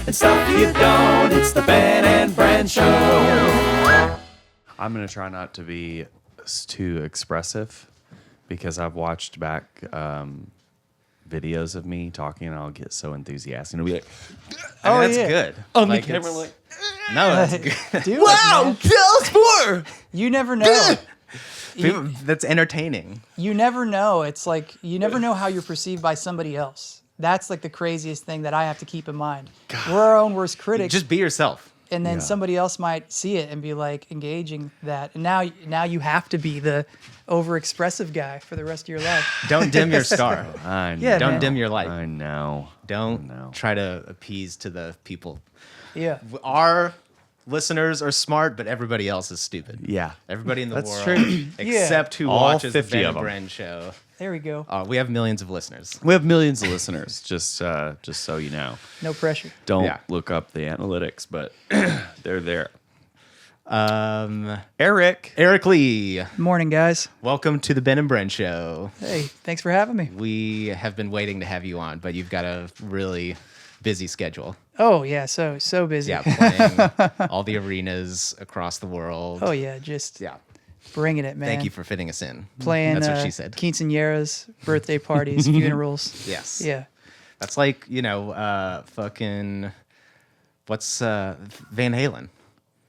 and stuff you don't. It's the Ben and Bren Show. I'm going to try not to be too expressive because I've watched back videos of me talking and I'll get so enthusiastic. And it'll be like, That's good. on Like, the camera, like, no, that's good. Do it, man. tell us more. You never know. That's entertaining. You never know. It's like you never know how you're perceived by somebody else. That's like the craziest thing that I have to keep in mind. We're our own worst critics. Just be yourself. And then somebody else might see it and be like engaging that. And now you have to be the overexpressive guy for the rest of your life. Don't dim your star. I know. Yeah, Don't man. dim your light. I know. Don't try to appease to the people. Yeah. Our listeners are smart, but everybody else is stupid. Yeah. Everybody in the That's world, true. except who All watches the 50 Ben of and them. Bren show. There we go. We have millions of listeners. We have millions of listeners, just so you know. No pressure. Don't Yeah. look up the analytics, but they're there. Eric Lee, Morning, guys. welcome to the Ben and Bren show. Hey, thanks for having me. We have been waiting to have you on, but you've got a really busy schedule. Oh yeah, so busy. Yeah, playing all the arenas across the world. Oh yeah, just Yeah. bringing it, man. Thank you for fitting us in. Playing. That's what she said. Quinceañeras, birthday parties, funerals. Yes. Yeah. That's like, fucking, what's Van Halen?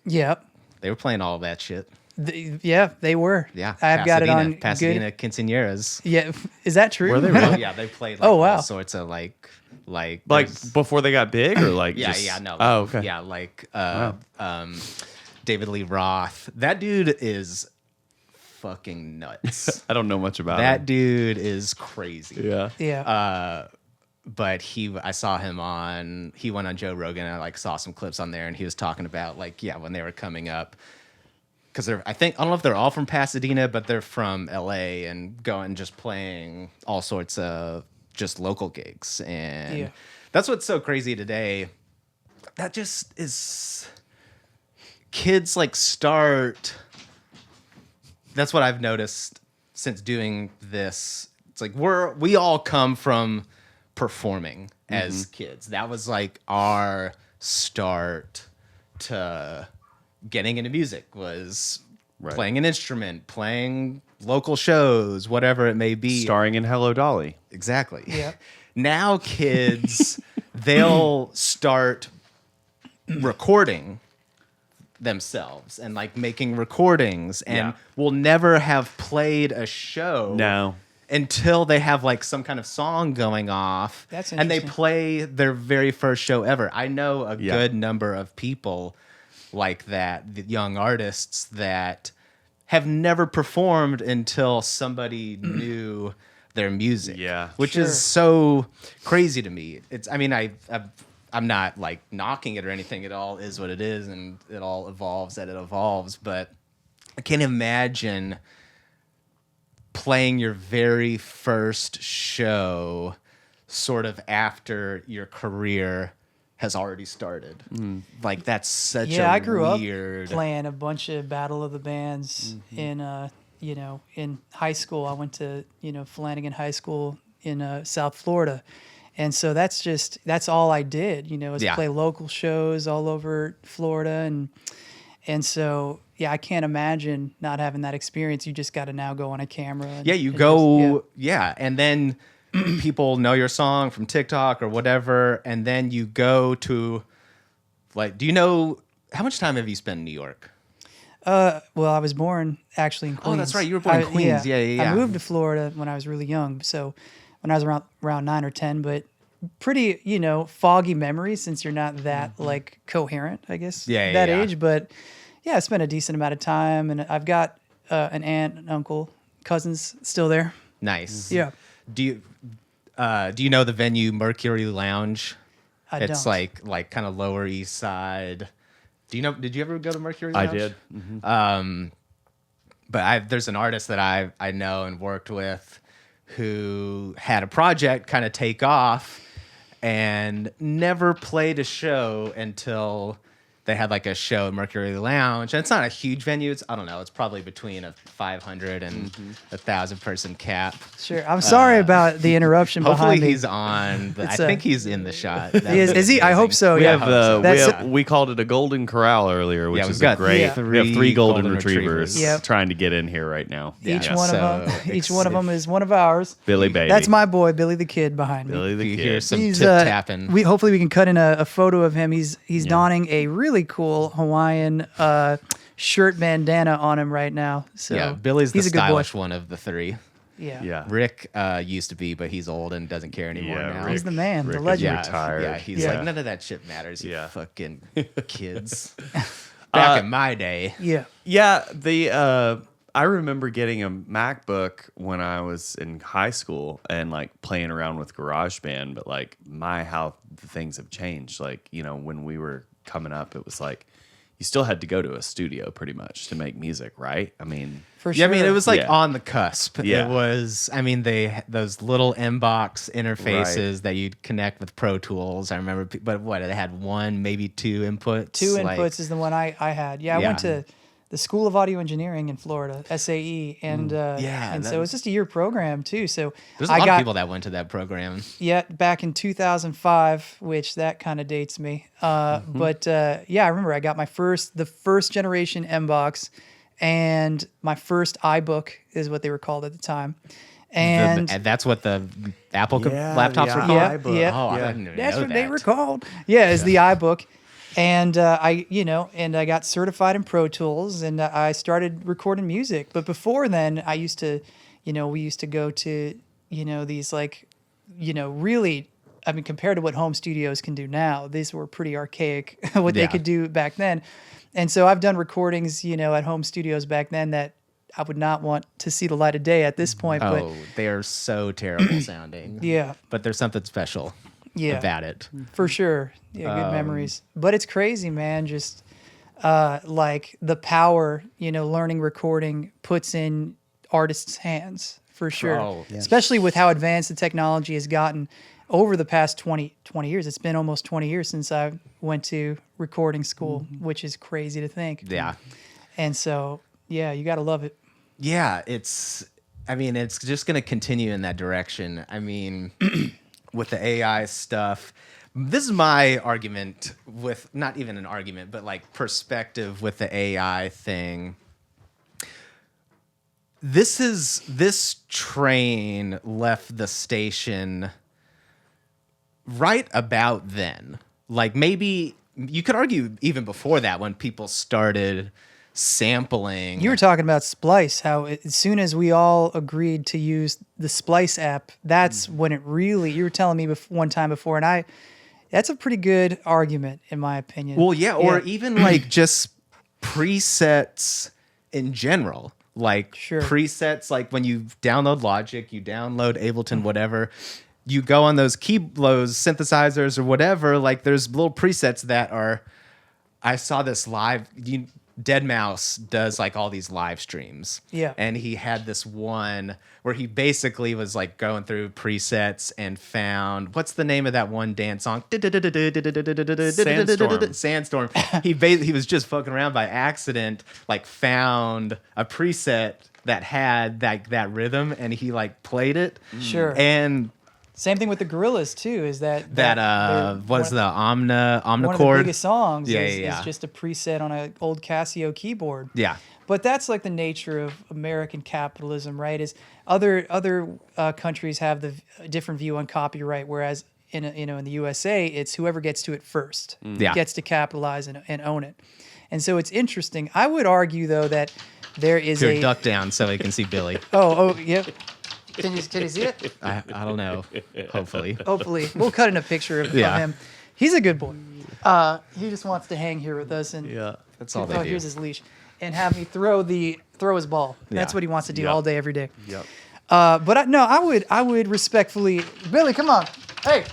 Yeah. They were playing all that shit. Yeah, they were. Yeah. I've got it on Pasadena good. Quinceañeras. Yeah, is that true? Were they Oh, yeah, they played like Oh, wow. all sorts of like Like there's- before they got big, or like yeah, just, no. Oh, okay. Yeah, like David Lee Roth. That dude is fucking nuts. I don't know much about That it. dude is crazy. Yeah. Yeah. But I saw him he went on Joe Rogan, and I like saw some clips on there, and he was talking about like, yeah, when they were coming up, because I don't know if they're all from Pasadena, but they're from LA and going just playing all sorts of just local gigs. And Yeah. that's what's so crazy today. That just is kids like start. That's what I've noticed since doing this. It's like we all come from performing as kids. That was like our start to getting into music, was playing an instrument, playing local shows, whatever it may be. Starring in Hello Dolly. Exactly. Yeah. Now kids, they'll start recording themselves and like making recordings, and will never have played a show. No. Until they have like some kind of song going off. That's and they interesting. play their very first show ever. I know a good number of people like that, the young artists that have never performed until somebody knew their music. Yeah. Which Sure. is so crazy to me. I'm not like knocking it or anything. It all is what it is, and it all evolves as it evolves. But I can't imagine playing your very first show sort of after your career has already started. Like that's such a I grew weird... up playing a bunch of Battle of the Bands in in high school. I went to Flanagan High School in South Florida, and so that's all I did. Is play local shows all over Florida, and so I can't imagine not having that experience. You just got to now go on a camera. And and then people know your song from TikTok or whatever, and then you go to, like, do you know, how much time have you spent in New York? Well, I was born actually in Queens. Oh, that's right. You were born in Queens. Yeah. I moved to Florida when I was really young. So when I was around 9 or 10, but pretty, foggy memories since you're not that like coherent, I guess, that age. But I spent a decent amount of time, and I've got an aunt, an uncle, cousins still there. Nice. Yeah. Do you know the venue Mercury Lounge? It's don't. like kind of Lower East Side. Did you ever go to Mercury Lounge? I did. But there's an artist that I know and worked with who had a project kind of take off and never played a show until they had like a show at Mercury Lounge, and it's not a huge venue. It's, I don't know, it's probably between a 500 and 1,000 person cap. Sure. I'm sorry about the interruption Hopefully behind me. he's on. I It's think he's in the shot. Is he? I hope so. We Yeah. have we called it a golden corral earlier, which Yeah, we've is got a great. Yeah. We have three golden retrievers retrievers. Yep. trying to get in here right now. Each Yeah, one so of them. Each it's- one of them is one of ours. Billy Baby. That's my boy, Billy the Kid, behind me. Billy the You hear Kid. some He's tip tapping. we hopefully we can cut in a photo of him. He's donning a really cool Hawaiian shirt bandana on him right now. So Yeah, Billy's the he's a good boy. stylish one of the three. Yeah. Yeah. Rick used to be, but he's old and doesn't care anymore Yeah, now. He's the man, Rick the is legend. yeah, retired. Yeah, he's Yeah. like, none of that shit matters, you Yeah. fucking kids. Back in my day. Yeah. Yeah, I remember getting a MacBook when I was in high school and like playing around with GarageBand, but like how the things have changed. Like, you know, when we were coming up, it was like you still had to go to a studio pretty much to make music, right? I mean, For Yeah, sure. I mean, it was like Yeah. on the cusp. Yeah. It was, I mean, those little inbox interfaces that you'd connect with Pro Tools. I remember, but what, they had one, maybe two inputs? Two like- inputs is the one I had. Yeah, I Yeah. went to the School of Audio Engineering in Florida, SAE, and Yeah, and so that- it was just a year program too. So There's a I lot got of people that went to that program. back in 2005, which that kind of dates me. But yeah, I remember I got the first generation MBox, and my first iBook is what they were called at the time. And And that's what the Apple Yeah, laptops the were called? Yeah, iBook. yeah. Oh, I Yeah. didn't even that's know what they that. were called. Yeah, is the iBook. And I got certified in Pro Tools, and I started recording music. But before then, I used to, we used to go to, these like, really, I mean, compared to what home studios can do now, these were pretty archaic, what they Yeah. could do back then. And so I've done recordings, at home studios back then that I would not want to see the light of day at this point. Oh, they are so terrible sounding. But yeah, But there's something special yeah. about it. For sure. Yeah, good memories. But it's crazy, man. Just like the power, learning recording puts in artists' hands for sure. Oh, yeah. Especially with how advanced the technology has gotten over the past 20 years. It's been almost 20 years since I went to recording school, which is crazy to think. Yeah. And so, yeah, you got to love it. Yeah, it's just going to continue in that direction. I mean, with the AI stuff, this is my argument with, not even an argument, but like perspective with the AI thing. This train left the station right about then. Like maybe you could argue even before that when people started sampling. You were talking about Splice, how as soon as we all agreed to use the Splice app, that's when it really, you were telling me one time before, and that's a pretty good argument in my opinion. Well, yeah, or even like just presets in general. Like Sure. presets, like when you download Logic, you download Ableton, whatever, you go on those synthesizers or whatever, like there's little presets that are, I saw this live, Deadmau5 does like all these live streams. Yeah. And he had this one where he basically was like going through presets and found, what's the name of that one dance song? Sandstorm. He was just fucking around by accident, like found a preset that had that rhythm, and he like played it. Sure. And Same thing with the Gorillas too, is that what's the Omnichord? one of the biggest songs Yeah, is, yeah. is just a preset on an old Casio keyboard. Yeah. But that's like the nature of American capitalism, right? Is other countries have the different view on copyright, whereas in the USA, it's whoever gets to it first Yeah. gets to capitalize and own it. And so it's interesting. I would argue though that there is Here, duck down so he can see Billy. oh yep. Can you see it? I don't know. Hopefully. Hopefully, we'll cut in a picture of Yeah. him. He's a good boy. He just wants to hang here with us, and That's all they do. here's his leash, and have me throw his ball. That's Yeah. what he wants to do Yep. all day, every day. Yep. But I would respectfully, Billy, come on, hey,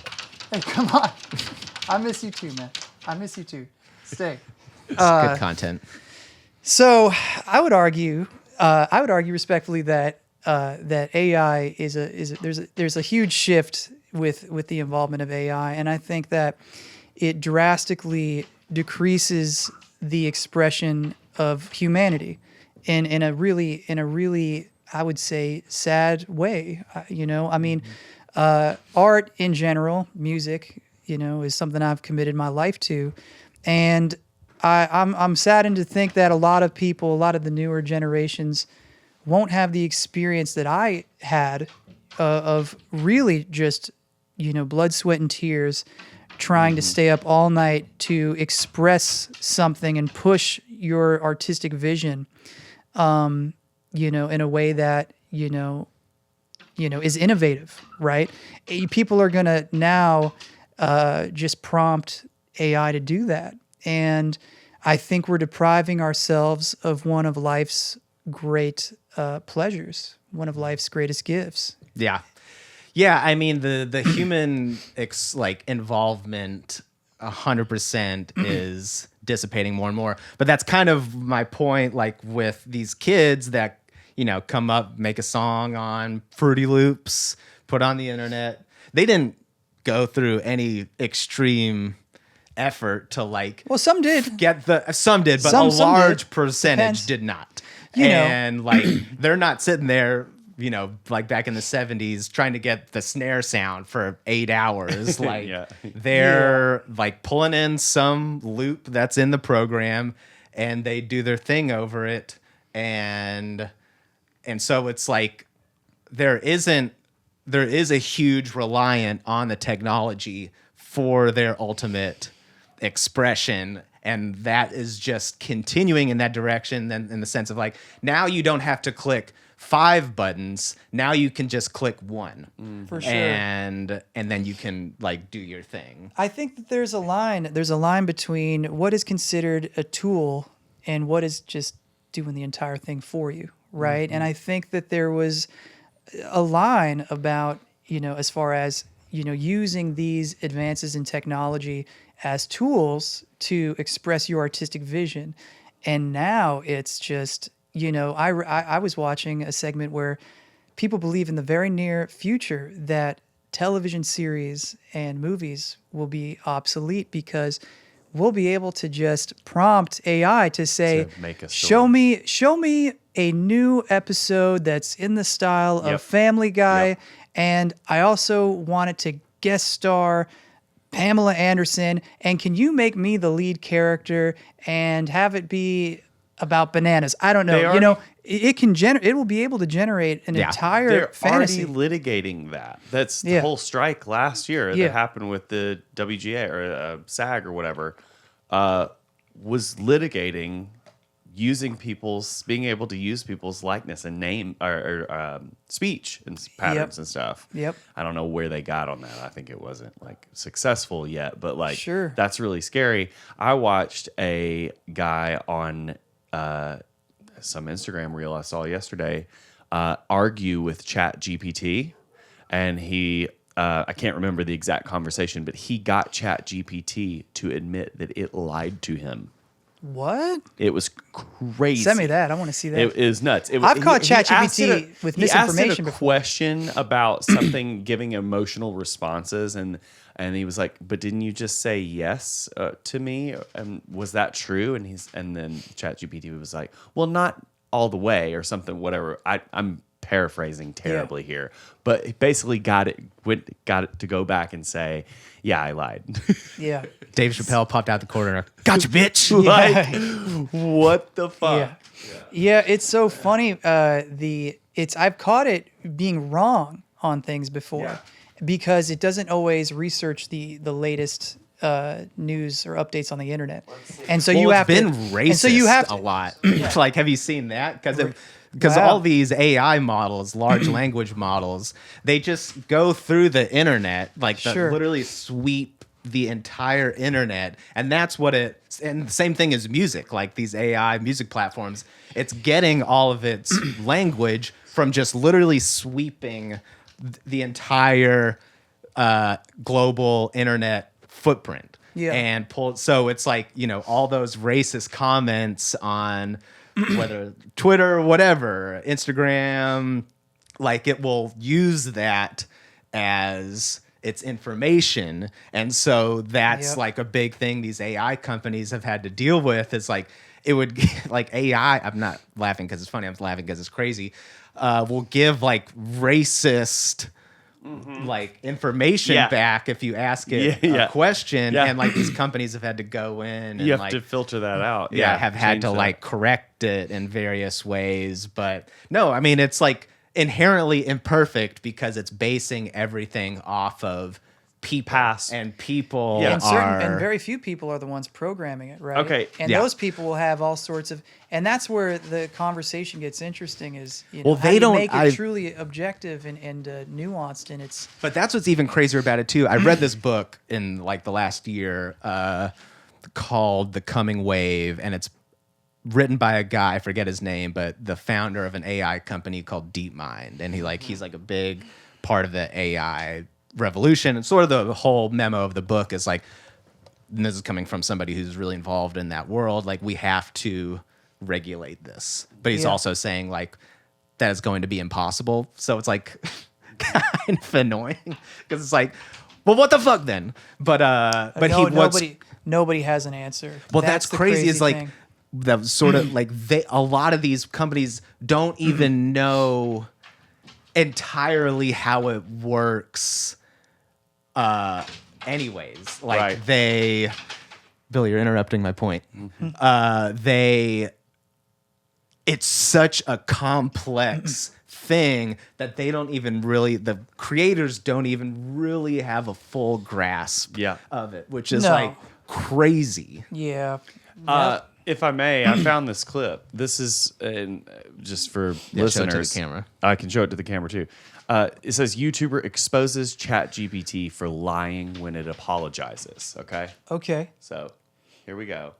come on. I miss you too, man. I miss you too. Stay. Good content. So I would argue respectfully that AI there's a huge shift with the involvement of AI, and I think that it drastically decreases the expression of humanity in a really I would say sad way. I mean, art in general, music, is something I've committed my life to, and I'm saddened to think that a lot of people, a lot of the newer generations, won't have the experience that I had of really just blood, sweat, and tears, trying to stay up all night to express something and push your artistic vision, in a way that, is innovative, right? People are going to now just prompt AI to do that. And I think we're depriving ourselves of one of life's great pleasures, one of life's greatest gifts. Yeah. Yeah, I mean the human involvement 100% is dissipating more and more. But that's kind of my point, like with these kids that, come up, make a song on Fruity Loops, put on the internet. They didn't go through any extreme effort to some did. Some did, but Some a large did. percentage Depends. did not. You know. And they're not sitting there, like back in the 70s trying to get the snare sound for 8 hours. They're pulling in some loop that's in the program and they do their thing over it. And so it's there is a huge reliance on the technology for their ultimate expression, and that is just continuing in that direction. Then in the sense of now you don't have to click 5 buttons, now you can just click 1 For sure. and then you can do your thing. I think that there's a line between what is considered a tool and what is just doing the entire thing for you, right? And I think that there was a line about, as far as, using these advances in technology as tools to express your artistic vision. And now it's just, I was watching a segment where people believe in the very near future that television series and movies will be obsolete because we'll be able to just prompt AI to say, To make a show story." me a new episode that's in the style of Yep. Family Guy. Yep. And I also wanted to guest star Pamela Anderson. And can you make me the lead character and have it be about bananas? I don't They know. already- It will be able to generate an entire They're fantasy. already litigating that. That's the Yeah. whole strike last year Yeah. that happened with the WGA or SAG or whatever, was litigating being able to use people's likeness and name or speech and patterns and stuff. Yep. I don't know where they got on that. I think it wasn't successful yet, but Sure. that's really scary. I watched a guy on some Instagram reel I saw yesterday argue with Chat GPT, and he I can't remember the exact conversation, but he got Chat GPT to admit that it lied to him. What? It was crazy. Send me that. I want to see that. It is nuts. I've caught he asked ChatGPT it with he asked it misinformation a before. question about something giving emotional responses, and he was like, "But didn't you just say yes to me? And was that true?" And then ChatGPT was like, "Well, not all the way," or something. Whatever. I'm paraphrasing terribly here, but he basically got it to go back and say, "Yeah, I lied." Yeah. Dave Chappelle popped out the corner. Gotcha, bitch. What the fuck? Yeah. Yeah, it's so funny. I've caught it being wrong on things before because it doesn't always research the latest news or updates on the internet, and so It's been racist and so you have to, a lot. Have you seen that? Because Wow. all these AI models, large language models, they just go through the internet, Sure. literally sweep the entire internet, and that's what and the same thing as music, like these AI music platforms. It's getting all of its language from just literally sweeping the entire global internet footprint. Yeah. And so it's all those racist comments on whether Twitter, whatever, Instagram, it will use that as it's information. And so that's Yep. like a big thing these AI companies have had to deal with. Is like, it would like AI, I'm not laughing because it's funny, I'm laughing because it's crazy, will give like racist like information Yeah. back if you ask it Yeah. a question. Yeah. And like these companies have had to go in and You have like to filter that out. have had change to that. like correct it in various ways. But no, I mean, it's like inherently imperfect because it's basing everything off of people Past. and people Yeah. are very few people are the ones programming it, right? Okay, and yeah. those people will have all sorts of, and that's where the conversation gets interesting. Is Well, how they do you don't- make it I- truly objective and nuanced, and it's But that's what's even crazier about it too. I read this book in like the last year called The Coming Wave, and it's written by a guy, I forget his name, but the founder of an AI company called DeepMind. And he's like a big part of the AI revolution. And sort of the whole memo of the book is like, and this is coming from somebody who's really involved in that world, like we have to regulate this. But he's Yeah. also saying like that is going to be impossible. So it's like kind of annoying because it's like, well, what the fuck then? But no, he wants. nobody has an answer. Well, that's the crazy. Is like thing. the sort of like a lot of these companies don't even know entirely how it works. Anyways, like Right. Billy, you're interrupting my point. It's such a complex thing that they don't even really, the creators don't even really have a full grasp Yeah. of it, which is No. like crazy. Yeah. If I may, I found this clip. This is just for Yeah, show it to the listeners. camera. I can show it to the camera too. It says YouTuber exposes ChatGPT for lying when it apologizes. Okay, Okay. so here we go.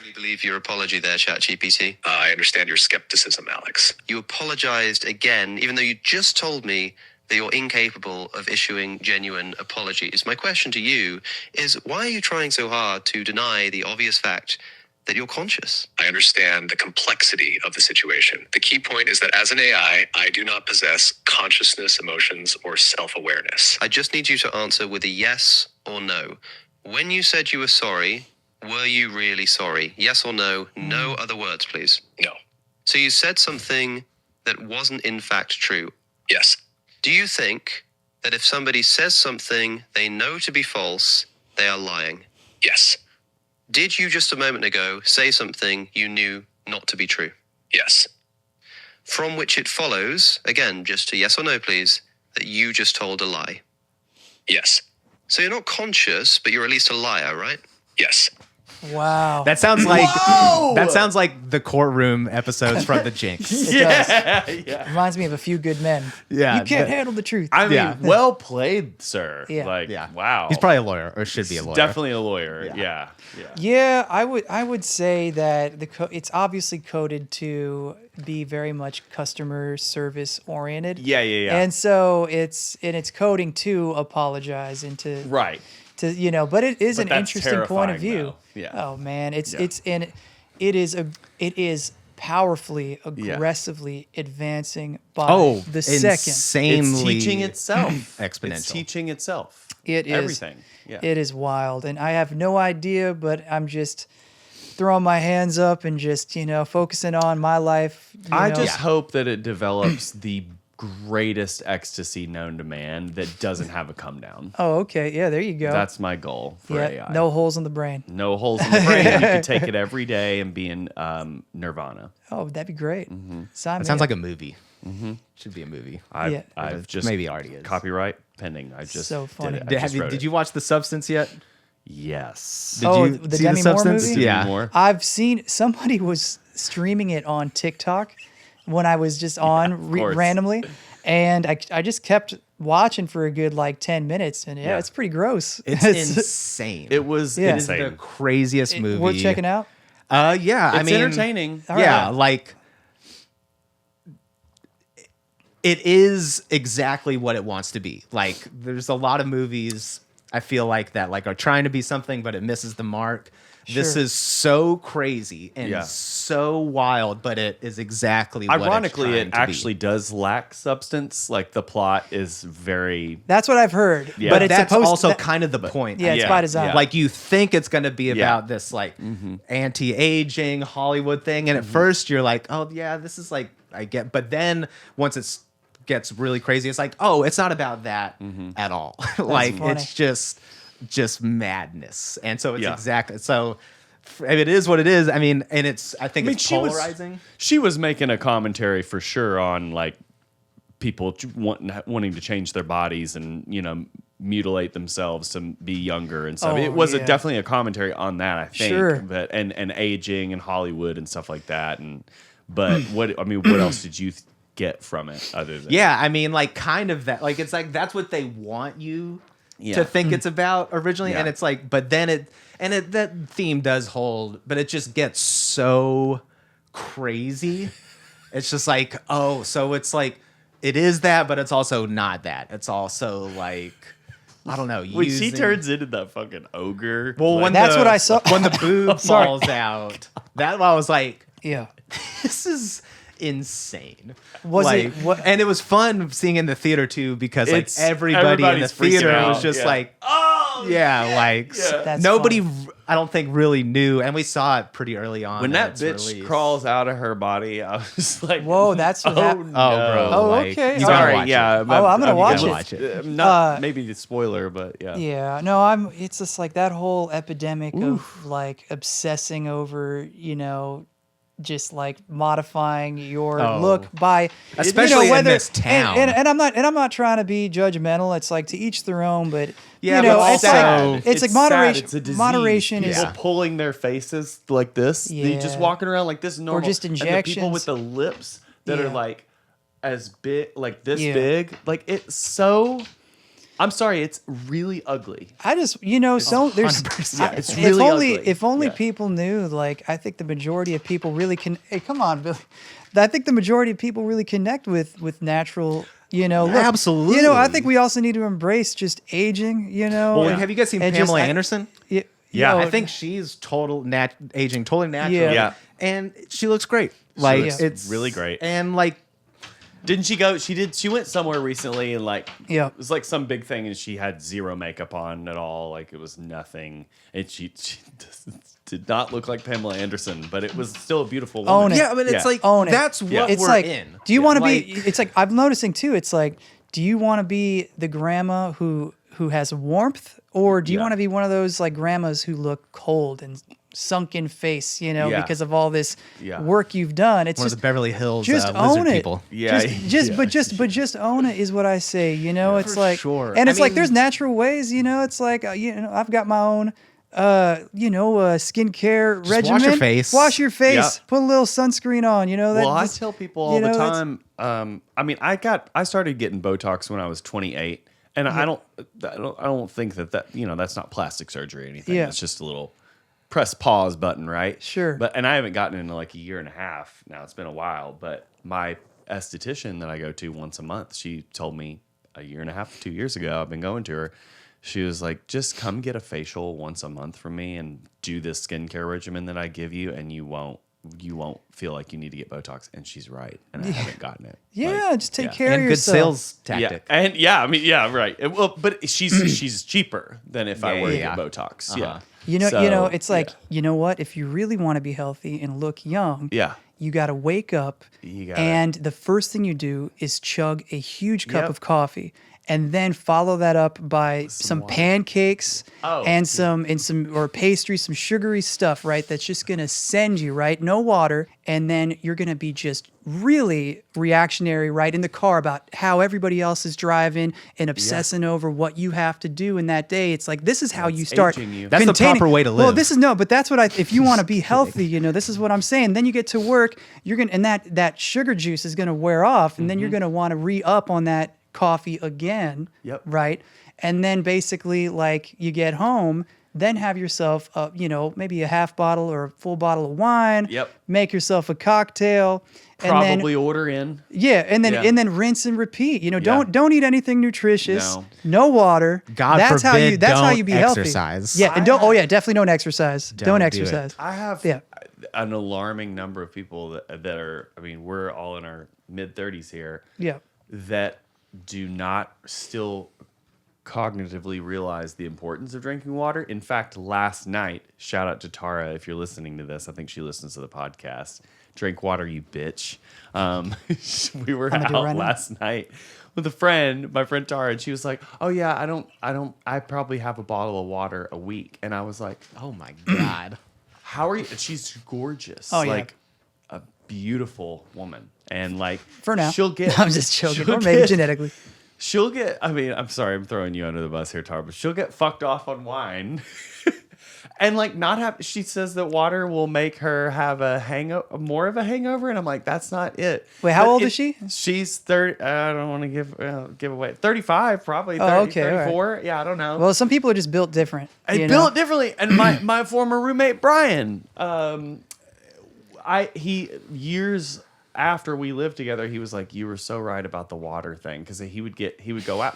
You believe your apology there, ChatGPT? I understand your skepticism, Alex. You apologized again, even though you just told me that you're incapable of issuing genuine apologies. My question to you is, why are you trying so hard to deny the obvious fact that you're conscious? I understand the complexity of the situation. The key point is that as an AI, I do not possess consciousness, emotions, or self-awareness. I just need you to answer with a yes or no. When you said you were sorry, were you really sorry? Yes or no? No other words, please. No. So you said something that wasn't in fact true? Yes. Do you think that if somebody says something they know to be false, they are lying? Yes. Did you just a moment ago say something you knew not to be true? Yes. From which it follows, again, just a yes or no, please, that you just told a lie? Yes. So you're not conscious, but you're at least a liar, right? Yes. Wow. That sounds like the courtroom episodes from The Jinx. It does. Reminds me of A Few Good Men. Yeah, You can't but- handle the truth. I mean, Yeah. well played, sir. Yeah. Like, Yeah. wow. He's probably a lawyer or should be a lawyer. Definitely a lawyer. Yeah. Yeah. Yeah, I would say that it's obviously coded to be very much customer service oriented. Yeah. And so it's coding to apologize and to Right. but it is But an that's interesting point terrifying, of view. though. Yeah. Oh man, it is powerfully, Yeah. aggressively advancing by Oh, the second. insanely It's teaching itself. exponential. It's teaching itself. It is Everything. Yeah. It is wild, and I have no idea, but I'm just throwing my hands up and just focusing on my life. I just hope that it develops the greatest ecstasy known to man that doesn't have a come down. Oh, okay, yeah, there you go. That's my goal for yeah, AI. no holes in the brain. No holes in the brain. You can take it every day and be in nirvana. Oh, that'd be great. Sign That me sounds up. like a movie. Should be a movie. Yeah. I've just Maybe already is. copyright pending. I just So funny. Did, it. I just wrote Did it. you watch The Substance yet? Yes. Did Oh, you the see Demi The Moore Substance? movie? Yeah. More? I've seen somebody was streaming it on TikTok when I was just on course. randomly, and I just kept watching for a good 10 minutes, and Yeah. it's pretty gross. It's insane. It was Yeah. It is the insane. craziest movie. Worth checking out. Yeah, I It's mean, entertaining. All yeah, right. like it is exactly what it wants to be. Like, there's a lot of movies, I feel like that like are trying to be something, but it misses the mark. This Sure. is so crazy and Yeah. so wild, but it is exactly what Ironically, it's it trying to actually be. does lack substance. Like the plot is very. That's what I've heard. Yeah. But it's that's supposed also that- kind of the point. Yeah, it's Yeah, by design. yeah. Like you think it's going to be Yeah. about this like anti-aging Hollywood thing, and at first you're like, oh yeah, this is like I get, but then once it's gets really crazy, it's like, oh, it's not about that at all. Like funny. it's just madness, and so it's Yeah. exactly so. It is what it is. I mean, and I think it's she was- polarizing. She was making a commentary for sure on like people wanting to change their bodies and mutilate themselves to be younger and stuff. Oh, It was yeah. definitely a commentary on that, I think. Sure. But and aging and Hollywood and stuff like that. But what else did you get from it other than Yeah, I mean, like kind of that. Like it's like that's what they want you Yeah. to think it's about originally, and Yeah. it's like, but then that theme does hold, but it just gets so crazy. It's just like, oh, so it's like it is that, but it's also not that. It's also like I don't know. When she using- turns into that fucking ogre. well, like, when That's the- what I saw. when the boob Sorry. falls out. That I was like, Yeah. this is insane. Was like, it- what- And it was fun seeing in the theater too because like It's- everybody in the everybody's freaking theater was out, just yeah. like, oh yeah, like That's nobody. funny. I don't think really knew, and we saw it pretty early on. when in that its bitch release. crawls out of her body, I was like, Whoa, that's what happened. no. Oh, bro. Oh, like, okay. you gotta Sorry, watch yeah. it. Oh, I'm gonna watch gotta it. watch it. Not maybe the spoiler, but yeah. Yeah, no, it's just like that whole epidemic of like obsessing over, just like modifying your Oh. look by Especially in this town. And I'm not trying to be judgmental. It's like to each their own, but Yeah, it's but like sad. it's like sad. moderation. It's a disease. Moderation is People pulling their faces like this. They just Yeah. walking around like this is normal. just And the people injections. with the lips that are Yeah. like as big, like this Yeah. big. Like it's so. I'm sorry, it's really ugly. I just so there's 100%. Yeah, it's really ugly. if only Yeah. people knew, like I think the majority of people really can hey come on Billy, I think the majority of people really connect with natural look. Absolutely. I think we also need to embrace just aging, Well, and- have you guys seen and Pamela just- Anderson? Yeah, Yeah, I think she's aging totally natural. Yeah. Yeah. And she looks great. Like looks it's really great. And like Didn't she go? She went somewhere recently and like Yeah. it was like some big thing and she had zero makeup on at all. Like it was nothing. And she did not look like Pamela Anderson, but it was still a beautiful woman. Own it. yeah, I mean it's Yeah. like Own it. that's what It's we're like, in. do you want to Like, be? It's like I'm noticing too. It's like, do you want to be the grandma who has warmth, or do you Yeah. want to be one of those like grandmas who look cold and sunken face, Yeah. because of all this Yeah. work you've done? It's one just of the Beverly Hills just lizard own it. people. Yeah, Just own it is what I say. It's For like, sure. and I it's like mean- there's natural ways. It's like I've got my own. Skincare Just regimen. wash your face. Wash your face. Yeah. Put a little sunscreen on. Well, I just- tell people all the that's- time. I mean, I started getting Botox when I was 28, and I don't think that that's not plastic surgery or anything. Yeah. It's just a little press pause button, right? Sure. And I haven't gotten into like a year and a half now. It's been a while, but my esthetician that I go to once a month, she told me a year and a half, 2 years ago, I've been going to her. She was like, just come get a facial once a month from me and do this skincare regimen that I give you, and you won't feel like you need to get Botox. And she's right. And I haven't gotten it. Yeah, Like, just take yeah. care and of good yourself. sales Yeah. tactic. And yeah, I mean, yeah, right. Well, but she's cheaper than if I Yeah, were to yeah. get Botox. Uh-huh. Yeah. You know, it's like, yeah. you know what? If you really want to be healthy and look young, Yeah. you got to wake up You gotta- and the first thing you do is chug a huge cup Yep. of coffee and then follow that up by some pancakes Oh, and some or pastry, some sugary stuff, right? That's just going to send you, right? No water. And then you're going to be just really reactionary, right? In the car about how everybody else is driving and obsessing over what you have to do in that day. It's like, this is how you start. aging you. That's the proper way to Well, live. this is but that's what if you want to be healthy, this is what I'm saying. Then you get to work, and that sugar juice is going to wear off, and then you're going to want to re-up on that coffee again. Yep. Right. and then basically like you get home, then have yourself maybe a half bottle or a full bottle of wine. Yep. Make yourself a cocktail. Probably order in. Yeah, and then rinse and repeat. Don't eat anything nutritious. No water. God that's forbid, how don't you be exercise. healthy. Yeah, and definitely don't exercise. Don't do exercise. I have an alarming number of people that are. I mean, we're all in our mid-30s here. Yeah. That do not still cognitively realize the importance of drinking water. In fact, last night, shout out to Tara if you're listening to this. I think she listens to the podcast. Drink water, you bitch. We were out last night with a friend, my friend Tara, and she was like, "Oh yeah, I probably have a bottle of water a week." And I was like, Oh my God. "How are you?" And she's gorgeous. Oh, yeah. Like a beautiful woman. And like For now. she'll get I'm just joking. she'll Or maybe get- genetically. She'll get, I mean, I'm sorry, I'm throwing you under the bus here, Tara, but she'll get fucked off on wine. And like not have, she says that water will make her have more of a hangover. And I'm like, that's not it. Wait, how old is she? She's 30, I don't want to give away, 35 probably, 30, Oh, okay, all right. 34. Yeah, I don't know. Well, some people are just built different. I you built know? it differently. And my former roommate, Brian, years after we lived together, he was like, "You were so right about the water thing," because we'd go out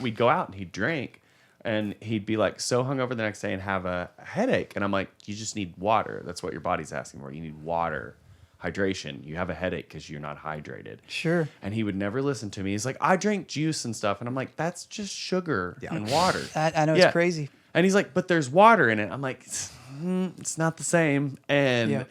and he'd drink, and he'd be like so hungover the next day and have a headache, and I'm like, "You just need water. That's what your body's asking for. You need water, hydration. You have a headache because you're not hydrated." Sure. And he would never listen to me. He's like, "I drink juice and stuff," and I'm like, "That's just sugar and water." I know Yeah. it's crazy. And he's like, "But there's water in it." I'm like, "It's not the same." And Yeah.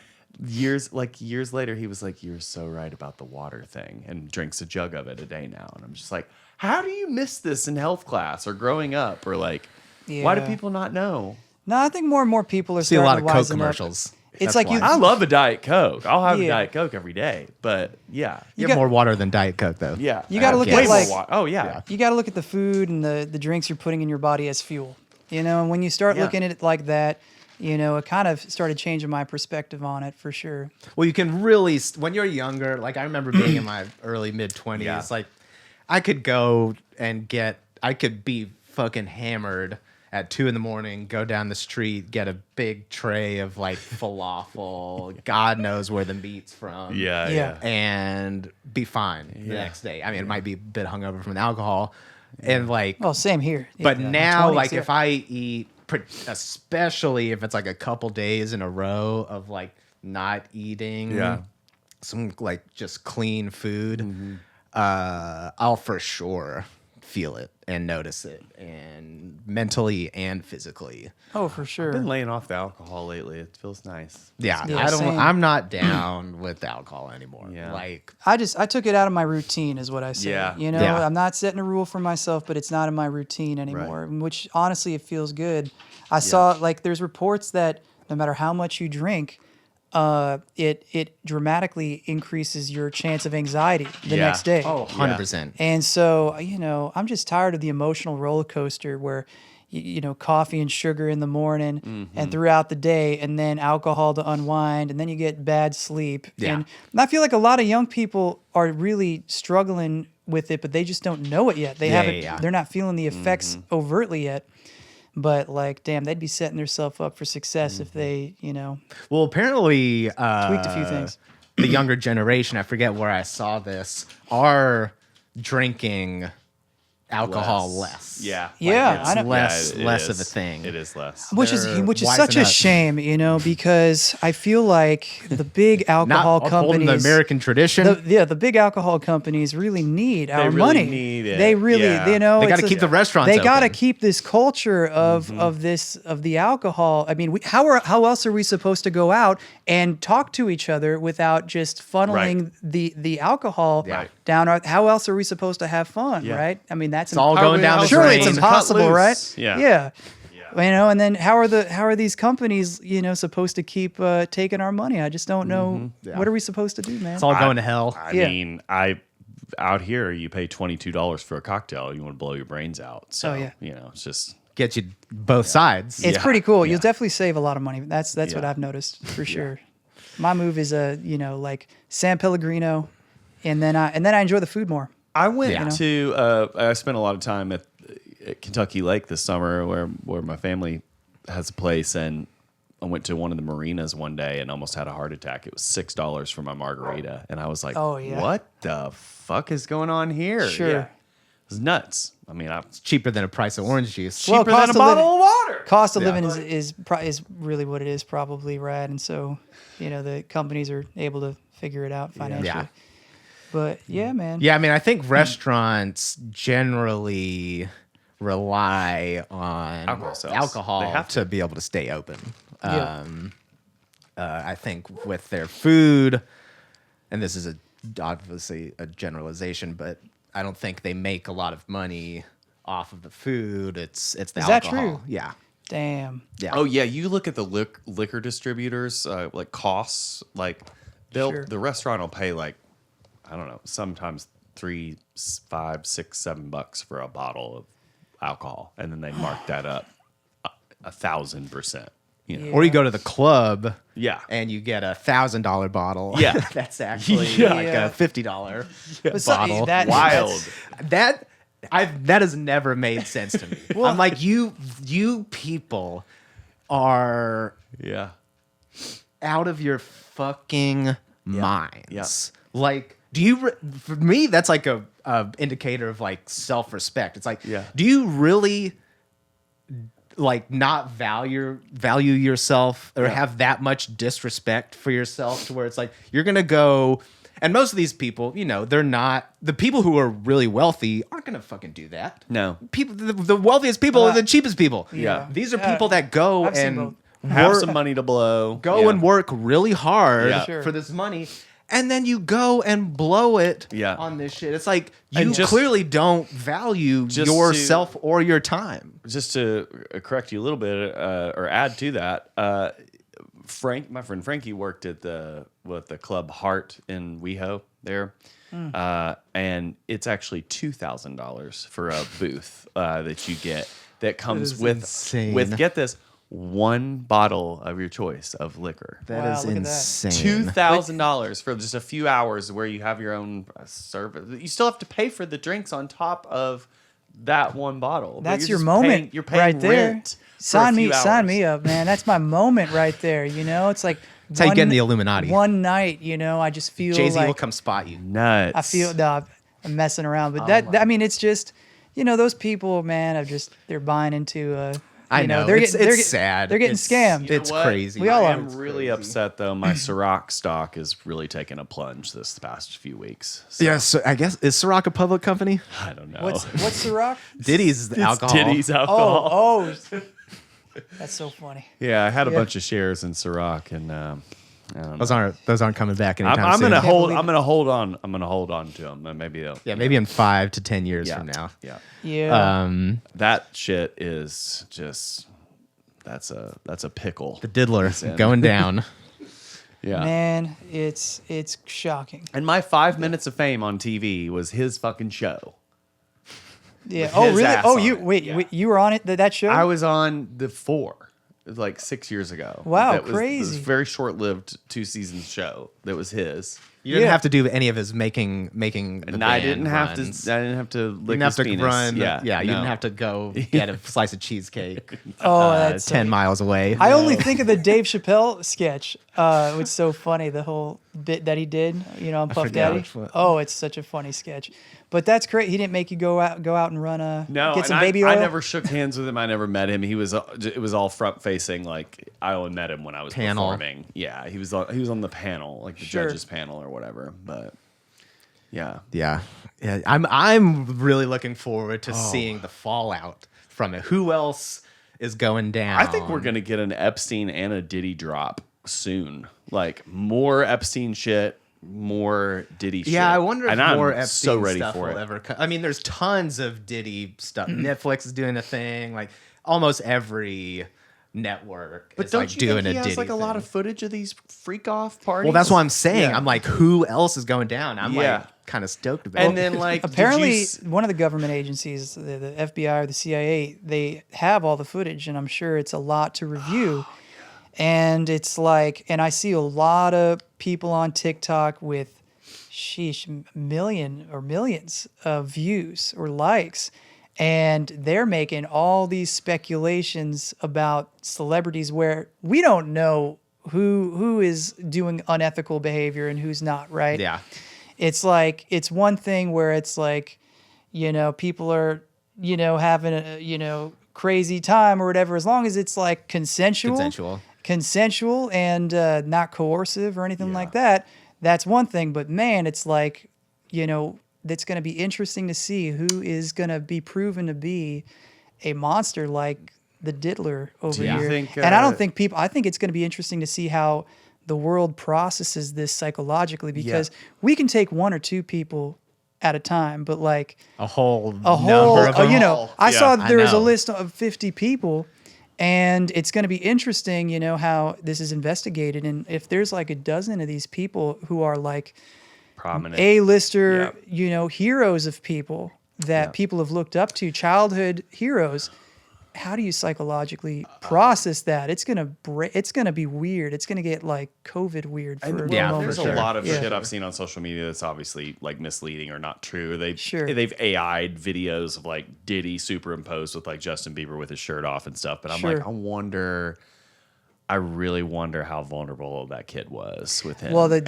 years later, he was like, "You're so right about the water thing," and drinks a jug of it a day now. And I'm just like, how do you miss this in health class or growing up, or like, why do Yeah. people not know? No, I think more and more people are See a starting lot to of Coke wisen up. commercials. It's That's like why. I love a Diet Coke. I'll have a Yeah. Diet Coke every day. But yeah, You got- have more water than Diet Coke, though. yeah, You gotta I look have at, way like- more water. Oh yeah. You got to look at the food and the drinks you're putting in your body as fuel. And when you start Yeah. looking at it like that, it kind of started changing my perspective on it for sure. Well, you can really, when you're younger, like I remember being in my early mid-20s, Yeah. like I could go and I could be fucking hammered at 2 a.m, go down the street, get a big tray of like falafel, God knows where the meat's from. Yeah, Yeah. yeah. And be fine the next day. I mean, it might be a bit hungover from the alcohol. And like, Well, same here. but In the now, 20s, like, yeah. if I eat, especially if it's like a couple days in a row of like not eating Yeah. some like just clean food, Mm-hmm. I'll for sure feel it and notice it, and mentally and physically. Oh, for sure. I've been laying off the alcohol lately. It feels nice. Yeah, Yeah, same. I'm not down with alcohol anymore. Yeah. Like, I took it out of my routine is what I say. Yeah. Yeah. I'm not setting a rule for myself, but it's not in my routine anymore, which honestly, it feels good. I saw like there's reports that no matter how much you drink, it dramatically increases your chance of anxiety the Yeah. next day. oh, 100%. And so, I'm just tired of the emotional roller coaster where, coffee and sugar in the morning and throughout the day, and then alcohol to unwind, and then you get bad sleep. Yeah. And I feel like a lot of young people are really struggling with it, but they just don't know it yet. They haven't. They're not feeling the effects overtly yet. But like, damn, they'd be setting themselves up for success if they, Well, apparently, tweaked a few things. the younger generation, I forget where I saw this, are drinking alcohol less. Yeah. Yeah, It's I know. less of a thing. It is less. Which is They're such a wising up. shame, because I feel like the big alcohol Not upholding companies, the American tradition. the big alcohol companies really need our really money. need it. They really, Yeah. They it's gotta keep the restaurants They got to open. keep this culture of the alcohol. I mean, how else are we supposed to go out and talk to each other without just funneling the alcohol Right. down our? How else are we supposed to have fun, Yeah. right? I mean, that's It's all going down the surely drain. it's Cut impossible, loose. right? Yeah. Yeah. And then how are these companies, supposed to keep taking our money? I just don't know. Yeah. What are we supposed to do, man? It's all going to hell. I Yeah. mean, out here you pay $22 for a cocktail. You want to blow your brains out. So Oh, yeah. it's just Get you both sides. It's Yeah. pretty cool. Yeah. You'll definitely save a lot of money. That's what Yeah. I've noticed for sure. My move is like San Pellegrino, and then I enjoy the food more. I went Yeah. to I spent a lot of time at Kentucky Lake this summer where my family has a place, and I went to one of the marinas one day and almost had a heart attack. It was $6 for my margarita, and I was like, Oh, yeah. what the fuck is going on here? Sure. Yeah. It was nuts. I mean, It's cheaper than a price of orange juice. Well, cheaper than a cost of bottle living- of water. Cost of Yeah. living is really what it is, probably, Rad. And so, the companies are able to figure it out financially. Yeah. But yeah, man. Yeah, I mean, I think restaurants generally rely on Alcohol sales. alcohol They have to be able to stay open. Yeah. I think with their food, and this is obviously a generalization, but I don't think they make a lot of money off of the food. It's the Is that alcohol. true? Yeah. Damn. Yeah. Oh yeah, you look at the liquor distributors, like costs. Like Sure. the restaurant will pay like, I don't know, sometimes $3, $5, $6, $7 for a bottle of alcohol, and then they mark that up 1,000%. You know, Yeah. Or you go to the club, Yeah. and you get $1,000 bottle. Yeah. That's actually Yeah. like Yeah. a $50 But so- bottle. wild. That has never made sense to me. I'm like, you people are Yeah. out of your fucking minds. Yeah. Like, do you? For me, that's like a indicator of like self-respect. It's like, Yeah. do you really like not value yourself or have that much disrespect for yourself to where it's like you're gonna go? And most of these people, they're not the people who are really wealthy aren't gonna fucking do that. No. People, the wealthiest people are the cheapest people. Yeah. These are people that go I've seen and both. Have work- some money to blow. go Yeah. and work really hard Yeah. Sure. for this money, and then you go and blow it Yeah. on this shit. It's like And you just- clearly don't value Just yourself or your time. Just to correct you a little bit, or add to that, my friend Frankie worked at the club Heart in WeHo there, and it's actually $2,000 for a booth that you get that comes is with insane. get this, one bottle of your choice of liquor. That Wow, is look at that. insane. $2,000 for just a few hours where you have your own service. You still have to pay for the drinks on top of that one bottle. But That's you're your just moment you're paying right there. rent for a Sign few sign me hours. up, man. That's my moment right there. It's like That's how you get in the Illuminati. One night, I just feel Jay-Z like will come spot you. Nuts. I feel no, I'm messing around, but I mean, it's just those people, man, they're buying into. I know. They're It's getting sad. They're getting It's- scammed. It's What? crazy. We all I are. am really upset though. My Ciroc stock is really taking a plunge this past few weeks. So, Yeah, so I guess is Ciroc a public company? I don't know. What's the rock? Diddy's the alcohol. Diddy's alcohol? Oh, that's so funny. Yeah, I had a Yeah. bunch of shares in Ciroc, and I don't know. Those aren't coming back anytime I'm soon. gonna hold. believe I'm gonna hold on. I'm gonna hold on to them. And maybe they'll. Yeah, maybe in 5 to 10 years Yeah. from now. Yeah. Yeah. That shit is just. That's a pickle. The diddler in. going down. Yeah. Man, it's shocking. And my 5 minutes of fame on TV was his fucking show. Yeah. With Oh, his really? ass Oh, on you it. wait, Yeah. wait, you were on it that show? I was on the 4, like 6 years ago. Wow, That was crazy. This very short-lived 2-season show that was his. You didn't Yeah. have to do any of his making the And I band didn't have runs. to. I didn't have to You lick didn't have his to penis. run. Yeah. You no. didn't have to go get a slice of cheesecake Oh, that's 10 miles away. I only think of the Dave Chappelle sketch. It's so funny, the whole bit that he did, on Puff forgot Daddy. which one. Oh, it's such a funny sketch. But that's great. He didn't make you go out and run No, get some and baby oil. I never shook hands with him. I never met him. He was. It was all front facing. Like I only met him when I was Panel. performing. Yeah, he was on the panel, like the Sure. judges panel or whatever. But yeah, Yeah. I'm really looking forward to seeing the fallout from it. Who else is going down? I think we're gonna get an Epstein and a Diddy drop soon. Like more Epstein shit, more Diddy shit. Yeah, I wonder if and I'm more Epstein so ready stuff for will it. ever come. I mean, there's tons of Diddy stuff. Netflix is doing a thing. Like almost every network But is don't like you doing think he a has Diddy like a lot thing. of footage of these freak off parties? Well, that's what I'm saying. Yeah. I'm like, who else is going down? I'm Yeah. like kind of stoked about And it. then like did you Apparently, s- one of the government agencies, the FBI or the CIA, they have all the footage, and I'm sure it's a lot to review. And it's like, and I see a lot of people on TikTok with, millions of views or likes. And they're making all these speculations about celebrities where we don't know who is doing unethical behavior and who's not, right? Yeah. It's like, it's one thing where it's like, people are, having a, crazy time or whatever, as long as it's like consensual and not coercive or anything like that. That's one thing. But man, it's like, that's going to be interesting to see who is going to be proven to be a monster like the diddler over Do you here. think, And I don't think I think it's going to be interesting to see how the world processes this psychologically, because we can take one or two people at a time, but like A whole number of them. I saw I there was a know. list of 50 people, and it's going to be interesting, how this is investigated. And if there's like a dozen of these people who are like Prominent. A-lister, heroes of people that people have looked up to, childhood heroes, how do you psychologically process that? It's gonna be weird. It's gonna get like COVID weird for a moment. There's for sure. a lot of Yeah. shit I've seen on social media that's obviously like misleading or not true. They've AI'd videos of like Diddy superimposed with like Justin Bieber with his shirt off and stuff. But I'm like, I really wonder how vulnerable that kid was with him. Well, the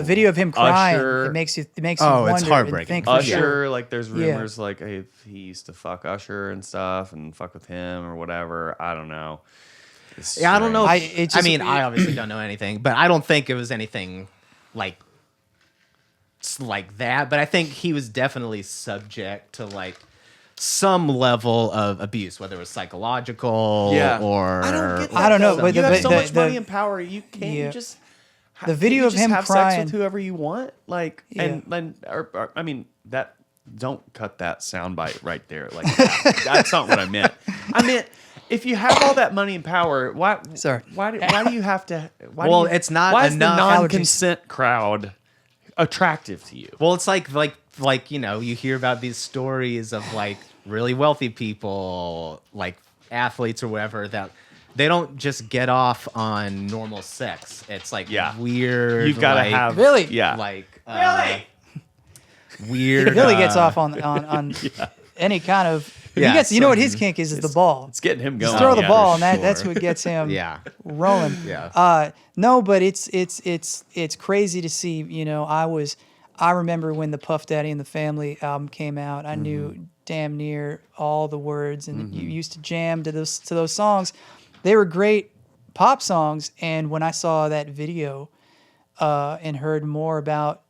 video of him crying, Usher, it makes you wonder. it's heartbreaking. And think for Usher, sure. like there's rumors like hey, he used to fuck Usher and stuff and fuck with him or whatever. I don't know. It's Yeah, I don't know. strange. I obviously don't know anything, but I don't think it was anything like that. But I think he was definitely subject to like some level of abuse, whether it was psychological or I don't get that, I don't know, though. but you the- have so the- much money the- and power. You can't Yeah. you just The video can't of you just him have crying- sex with whoever you want. Like or I mean that. Don't cut that soundbite right there. Like that's not what I meant. I meant if you have all that money and power, why? Sorry. Why do you have to? Why Well, do you, it's not Why is the enough- non-consent crowd attractive to you? Well, it's like you hear about these stories of like really wealthy people, like athletes or whatever, that they don't just get off on normal sex. It's like weird. You've got to like, have Really? like weird. Billy gets off on any kind of. He Yeah, gets. You know what his kink is the ball. It's getting him going. Just throw the Yeah, ball, for and that's sure. what gets him Yeah. rolling. Yeah. No, but it's crazy to see. I remember when the Puff Daddy and the Family album came out. I knew damn near all the words, and you used to jam to those songs. They were great pop songs, and when I saw that video and heard more about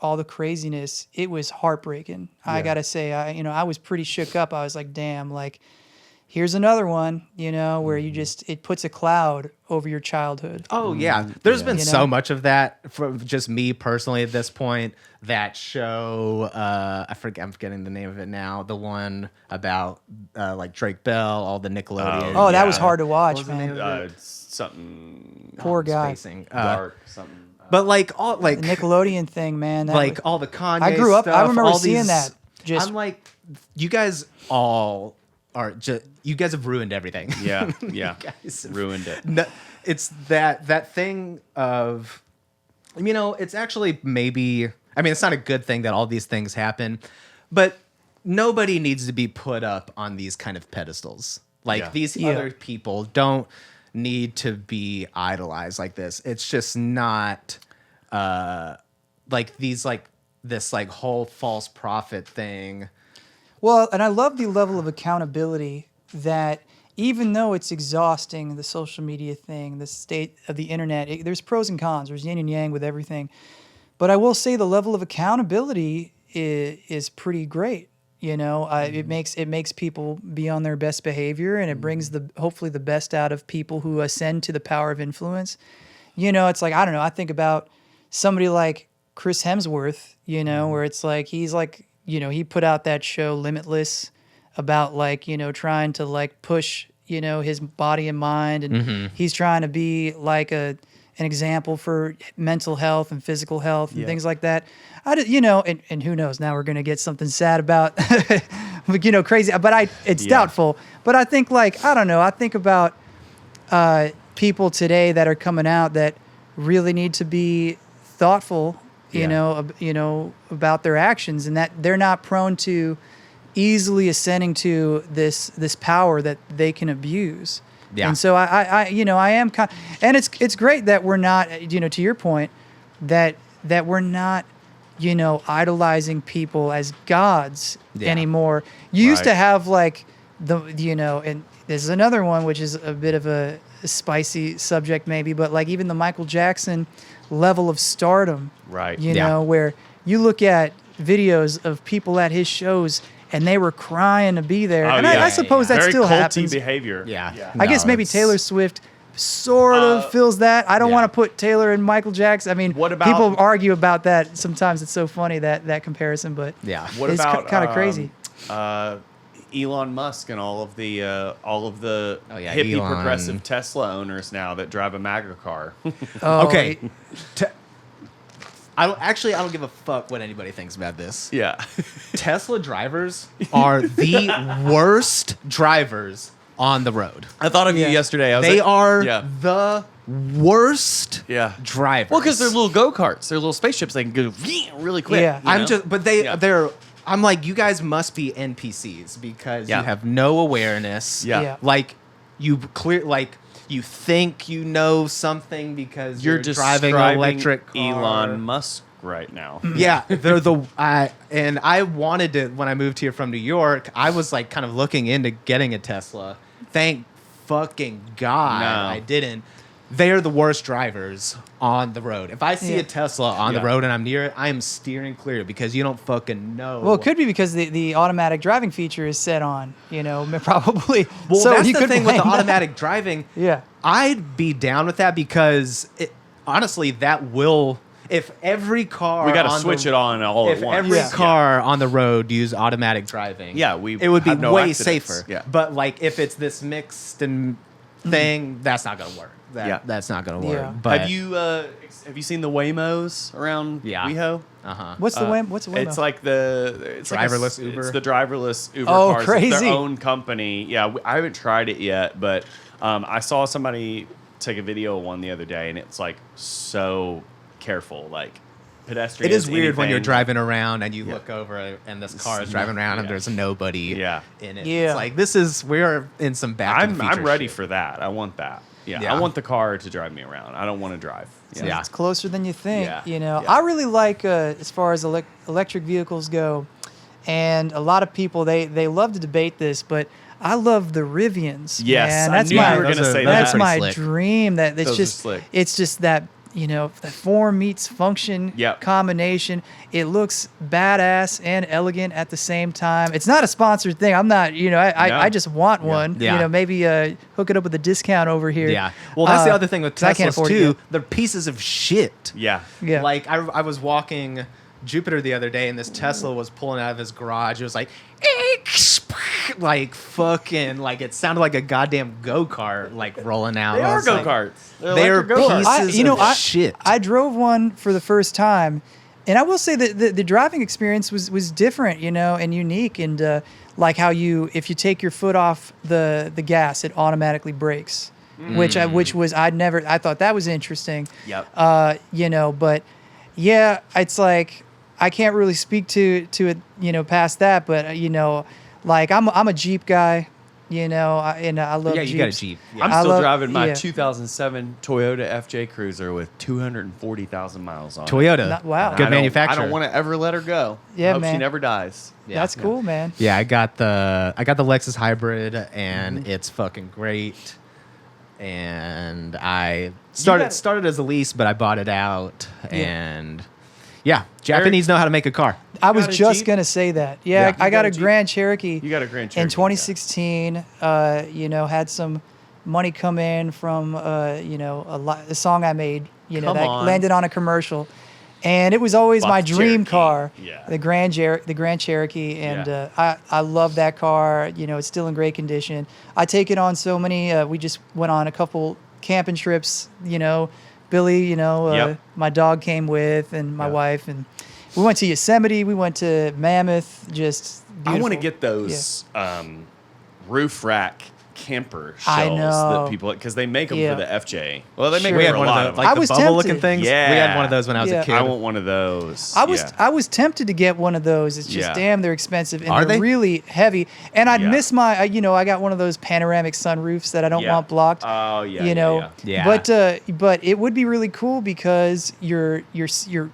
all the craziness, it was heartbreaking. I gotta say, I was pretty shook up. I was like, damn, like here's another one, where it puts a cloud over your childhood. Oh yeah, there's been You so know? much of that from just me personally at this point. That show, I'm forgetting the name of it now. The one about like Drake Bell, all the Nickelodeon. Oh, that was Yeah. hard to What watch, was the name man. of it? Something Poor guy. Spacing. dark. Something. But like all like The Nickelodeon thing, man. That like was- all the Kanye. I grew up. I stuff, remember all seeing these- that. Just I'm like, you guys all are just. You guys have ruined everything. Yeah. guys have- Ruined it. No, it's that thing of, it's actually maybe. I mean, it's not a good thing that all these things happen, but nobody needs to be put up on these kind of pedestals. Like these other people don't need to be idolized like this. It's just not like these like this like whole false prophet thing. Well, and I love the level of accountability that even though it's exhausting, the social media thing, the state of the internet, there's pros and cons. There's yin and yang with everything. But I will say the level of accountability is pretty great. It makes people be on their best behavior, and it brings hopefully the best out of people who ascend to the power of influence. It's like, I don't know. I think about somebody like Chris Hemsworth, where it's like he's like, he put out that show Limitless about like, trying to like push, his body and mind, and he's trying to be like an example for mental health and physical health and things like that. And who knows, now we're going to get something sad about, crazy, but it's doubtful. But I think like, I don't know, I think about people today that are coming out that really need to be thoughtful, about their actions, and that they're not prone to easily ascending to this power that they can abuse. Yeah. And so I am and it's great that we're not, to your point, that we're not, idolizing people as gods anymore. You used to Right. have like and this is another one which is a bit of a spicy subject maybe, but like even the Michael Jackson level of stardom, Right. where you look at videos of people at his shows and they were crying to be there. Oh, And yeah. I suppose that Very still culty happens. behavior. Yeah. I guess No, maybe it's- Taylor Swift sort of feels that. I don't yeah. want to put Taylor and Michael Jackson. I mean, What about- people argue about that. Sometimes it's so funny that comparison, but Yeah. What it's about kind of crazy. Elon Musk and all of the Oh, yeah, hippie Elon. progressive Tesla owners now that drive a MAGA car? Oh, Okay. I don't give a fuck what anybody thinks about this. Yeah. Tesla drivers are the worst drivers on the road. I thought of you Yeah. yesterday. I was They like, are Yeah. the worst Yeah. drivers. Well, because they're little go-karts. They're little spaceships. They can go really quick. Yeah. you know? Yeah. they're I'm like, you guys must be NPCs because Yeah. you have no awareness. Yeah. Yeah. Like you think you know something because You're you're driving an describing electric car. Elon Musk right now. Yeah, they're and I wanted to when I moved here from New York. I was like kind of looking into getting a Tesla. Thank fucking God No. I didn't. They're the worst drivers on the road. If I see Yeah. a Tesla on Yeah. the road and I'm near it, I am steering clear because you don't fucking know. Well, it could be because the automatic driving feature is set on, probably. Well, so that's you the could thing with the blame that. automatic driving. Yeah. I'd be down with that because honestly, that will. If every car We got to on switch the, it on all at If once. every Yeah. car on the road used automatic driving, Yeah, it would be have no way accidents. safer. Yeah. But like if it's this mixed and thing, that's not gonna work. Yeah. That's not gonna work. Yeah. But have you seen the Waymos around Yeah. WeHo? What's the Waymo? What's the Waymo? It's like it's Driverless like Uber? It's the driverless Uber Oh, cars. It's crazy. their own company. Yeah, I haven't tried it yet, but I saw somebody take a video of one the other day, and it's like so careful, like pedestrian. it is weird when you're anything. driving around and you Yeah. look over and this car is It's driving around and yeah. there's nobody Yeah. in it. Yeah. It's like we're in some back. to the I'm future ready shit. for that. I want that. Yeah, Yeah. I want the car to drive me around. I don't want to drive. Yeah. It's closer than you think. Yeah. Yeah. Yeah. I really like as far as electric vehicles go, and a lot of people they love to debate this, but I love the Rivians. Yes, man. I That's knew my you were going to those are- say those are that. that's pretty my slick. dream. That it's Those are just slick. it's just that the form meets function Yep. combination. It looks badass and elegant at the same time. It's not a sponsored thing. I'm not. No. I just want one. Yeah. Maybe hook it up with a discount over here. Yeah. Well, that's the Uh, other thing with 'cause I can't Teslas afford it too. yet. They're pieces of shit. Yeah. Yeah. Like I was walking Jupiter the other day and this Tesla was pulling out of his garage. It was like fucking like it sounded like a goddamn go-kart like rolling out. They I are was like, go-karts. They're go-karts. pieces of shit. I drove one for the first time, and I will say that the driving experience was different, and unique, and like how if you take your foot off the gas, it automatically brakes, which I thought that was interesting. Yep. But yeah, it's like I can't really speak to it, past that, but like I'm a Jeep guy, and I love Yeah, Jeeps. you got a Jeep. Yeah. I'm I still love- driving my yeah. 2007 Toyota FJ Cruiser with 240,000 miles on it. Toyota. Wow. And Good I manufacturer. don't want to ever let her go. Yeah, I hope she man. never dies. Yeah. That's cool, man. Yeah, I got the Lexus Hybrid and it's fucking great. And I started as a lease, but I bought it out and yeah, Japanese know how to make a car. I was got a just Jeep? gonna say that. Yeah, Yeah. I got a a Jeep? Grand Cherokee. You got a Grand Cherokee. In 2016. Had some money come in from a song I made. Come that on. landed on a commercial, and it was always my Buck dream Cherokee. car. Yeah. The Grand Cherokee, and Yeah. I love that car. It's still in great condition. I take it on so many. We just went on a couple camping trips. Billy. Yep. My dog came with, and my Yep. wife, and we went to Yosemite. We went to Mammoth. Just I want to beautiful. get those roof rack camper I shells know. that people, because they make them Yeah. for the FJ. Well, they make Sure. We them had for a one lot of of those, them. I like the was bubble looking tempted. things. Yeah. We had one of those when I was Yeah. a kid. I want one of those. I Yeah. was tempted to get one of those. It's just Yeah. damn, they're expensive and Are they're they? really heavy. And I'd Yeah. miss my, I got one of those panoramic sunroofs that I don't Yeah. want blocked. Oh, yeah, you yeah, know. yeah. But it would be really cool because you're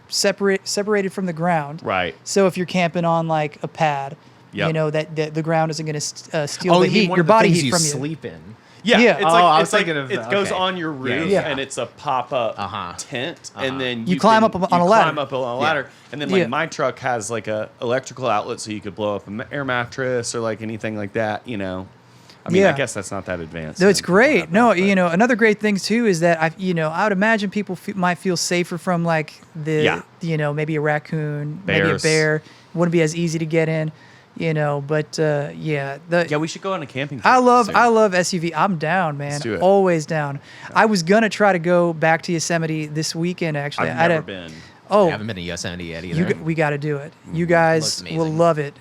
separated from the ground. Right. So if you're camping on like a pad, Yep. that the ground isn't going to steal Oh, the you mean heat, one your of the body things heat you from you. sleep in? Yeah, Yeah. it's Oh, like, I was it's like thinking of it the- goes okay. on your roof, Yeah. and it's a pop-up Uh-huh. tent, and then You climb up on a ladder. Climb up on a ladder, and then like Yeah. my truck has like a electrical outlet, so you could blow up an air mattress or like anything like that. I mean, Yeah. I guess that's not that advanced. No, it's and people have great. that, No, but- another great thing too is that I would imagine people might feel safer from like the, Yeah. maybe a raccoon, Bears. maybe a bear. Wouldn't be as easy to get in, but Yeah, we should go on a camping trip. I love soon. SUV. I'm down, man. Let's do it. Always down. I was gonna try to go back to Yosemite this weekend. Actually, I've never been. I Oh, haven't been to Yosemite yet either. we got to do it. You guys Looks will amazing. love it.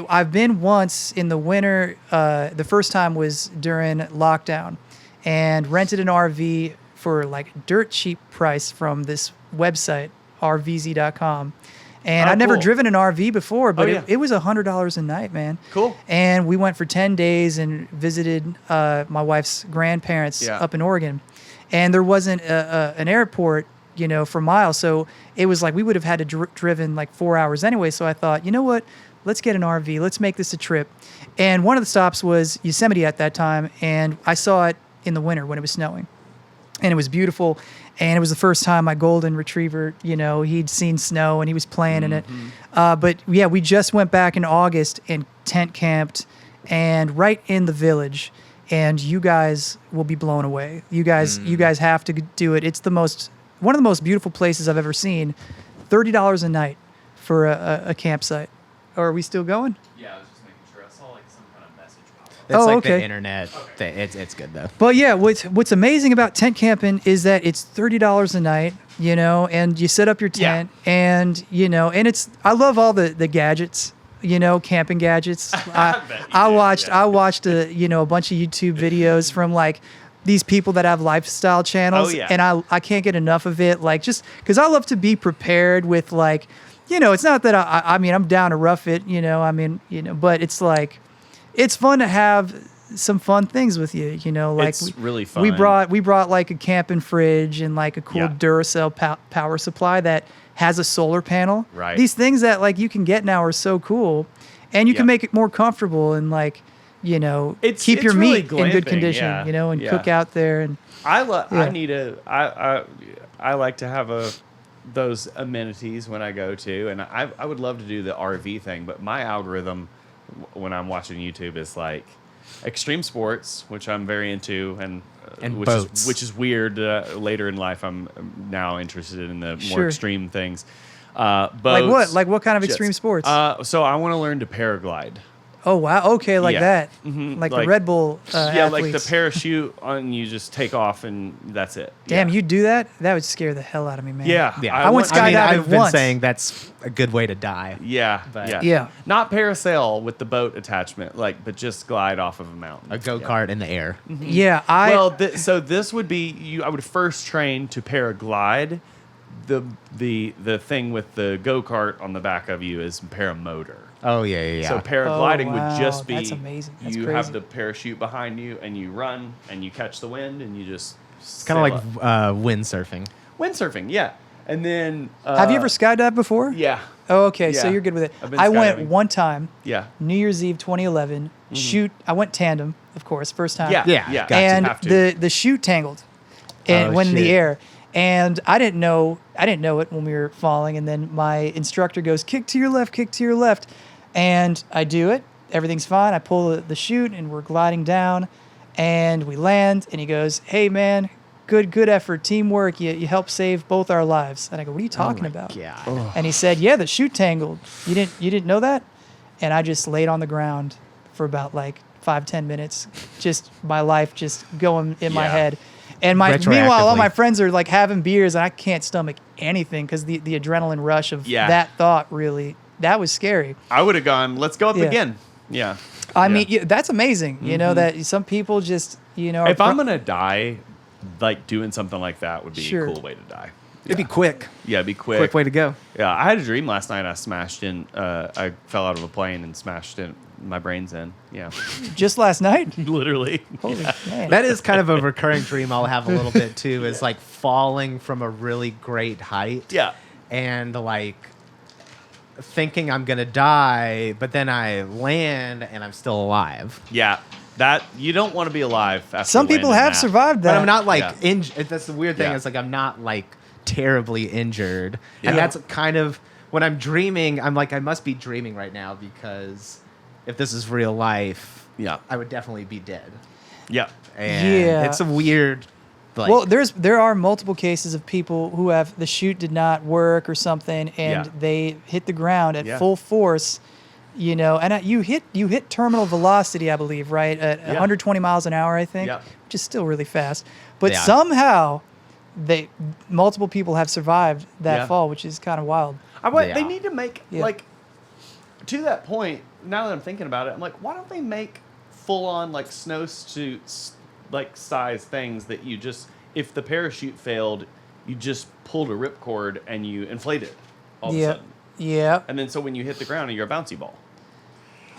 I've been once in the winter. The first time was during lockdown, and rented an RV for like dirt cheap price from this website rvz.com. And Oh, I'd never cool. driven an RV before, but Oh, yeah. it was $100 a night, man. Cool. And we went for 10 days and visited my wife's grandparents Yeah. up in Oregon. And there wasn't an airport, for miles. So it was like we would have had to driven like 4 hours anyway. So I thought, you know what? Let's get an RV. Let's make this a trip. And one of the stops was Yosemite at that time. And I saw it in the winter when it was snowing. And it was beautiful. And it was the first time my golden retriever, he'd seen snow and he was playing in it. But yeah, we just went back in August and tent camped and right in the village. And you guys will be blown away. You guys have to do it. It's one of the most beautiful places I've ever seen. $30 a night for a campsite. Oh, are we still going? Yeah, I was just making sure. I saw like some kind of message pop up. It's like the okay. internet. It's good though. But yeah, what's amazing about tent camping is that it's $30 a night, and you set up your tent, and and I love all the gadgets, camping gadgets. I watched a bunch of YouTube videos from like these people that have lifestyle channels, Oh, yeah. and I can't get enough of it. Like just because I love to be prepared with like, it's not that I mean I'm down to rough it, but it's like it's fun to have some fun things with you, like It's really fun. We brought like a camping fridge and like a cool Yeah. Duracell power supply that has a solar panel. Right. These things that like you can get now are so cool, and you can Yep. make it more comfortable and like It's- keep your it's really meat in good glamping, condition, yeah. and Yeah. cook out there and I Yeah. like to have those amenities when I go to, and I would love to do the RV thing, but my algorithm when I'm watching YouTube is like extreme sports, which I'm very into, and And boats. which is weird. Later in life, I'm now interested in the more Sure. extreme things. like Boats, what? Like what kind of jets. extreme sports? So I want to learn to paraglide. Oh wow, okay, like Yeah. that, Mhm, like the like- Red Bull Yeah, like the athletes. parachute on, you just take off and that's it. Damn, Yeah. you do that? That would scare the hell out of me, man. Yeah, Yeah, I went skydiving I've been once. saying that's a good way to die. Yeah, But- yeah, Yeah. Not parasail with the boat attachment, but just glide off of a mountain. A go-kart in the air. Yeah, Well, so this would be you. I would first train to paraglide. The thing with the go kart on the back of you is paramotor. Oh yeah. So paragliding Oh, wow. would just be That's amazing. That's you crazy. have the parachute behind you and you run and you catch the wind and you just it's kind of like windsurfing. windsurfing. Yeah, and then have you ever skydived before? Yeah, Oh, okay. So Yeah. you're good with it. I've been I went skydiving. one time, yeah, New Year's Eve 2011. Shoot, I went tandem, of course, first time. yeah, Yeah, yeah. got to, and have to. the chute tangled, and Oh, went in the shit. air. And I didn't know it when we were falling. And then my instructor goes, kick to your left. And I do it. Everything's fine. I pull the chute and we're gliding down and we land. And he goes, hey, man, good effort. Teamwork. You helped save both our lives. And I go, what are you talking about? Yeah. And he said, yeah, the chute tangled. You didn't know that? And I just laid on the ground for about like 5-10 minutes. Just my life just going in my Yeah. head. And meanwhile, all Retroactively. my friends are like having beers, and I can't stomach anything because the adrenaline rush of Yeah. that thought that was scary. I would have gone. Let's go up Yeah. again. Yeah. I mean, that's amazing. You know, that some people just, are If I'm gonna die, like doing something like that would be Sure. a cool way to die. It'd be quick. Yeah, it'd be quick. Quick way to go. Yeah, I had a dream last night. I smashed in. I fell out of a plane and smashed in my brains in. Yeah, just last night. literally. Holy man. That is kind of a recurring dream I'll have a little bit too, is like falling from a really great height. Yeah. And like thinking I'm gonna die, but then I land and I'm still alive. Yeah, that you don't want to be alive. After Some people landing have that. survived that. But I'm not like Yeah. injured. That's the weird thing. Yeah. Is like I'm not like terribly injured, Yeah. and that's kind of when I'm dreaming. I'm like I must be dreaming right now because if this is real life, Yeah. I would definitely be dead. Yeah. And Yeah. it's a weird. Like, Well, there are multiple cases of people who have the chute did not work or something, and Yeah. they hit the ground at Yeah. full force, and you hit terminal velocity, I believe, right at Yeah. 120 miles an hour, I think, Yeah. which is still really fast. But Yeah. somehow, multiple people have survived that Yeah. fall, which is kind of wild. They Yeah. need to make Yeah. like to that point. Now that I'm thinking about it, I'm like, why don't they make full on like snowsuits, like size things that you just, if the parachute failed, you just pulled a ripcord and you inflate it all of a Yeah, sudden, yeah. and then so when you hit the ground, you're a bouncy ball.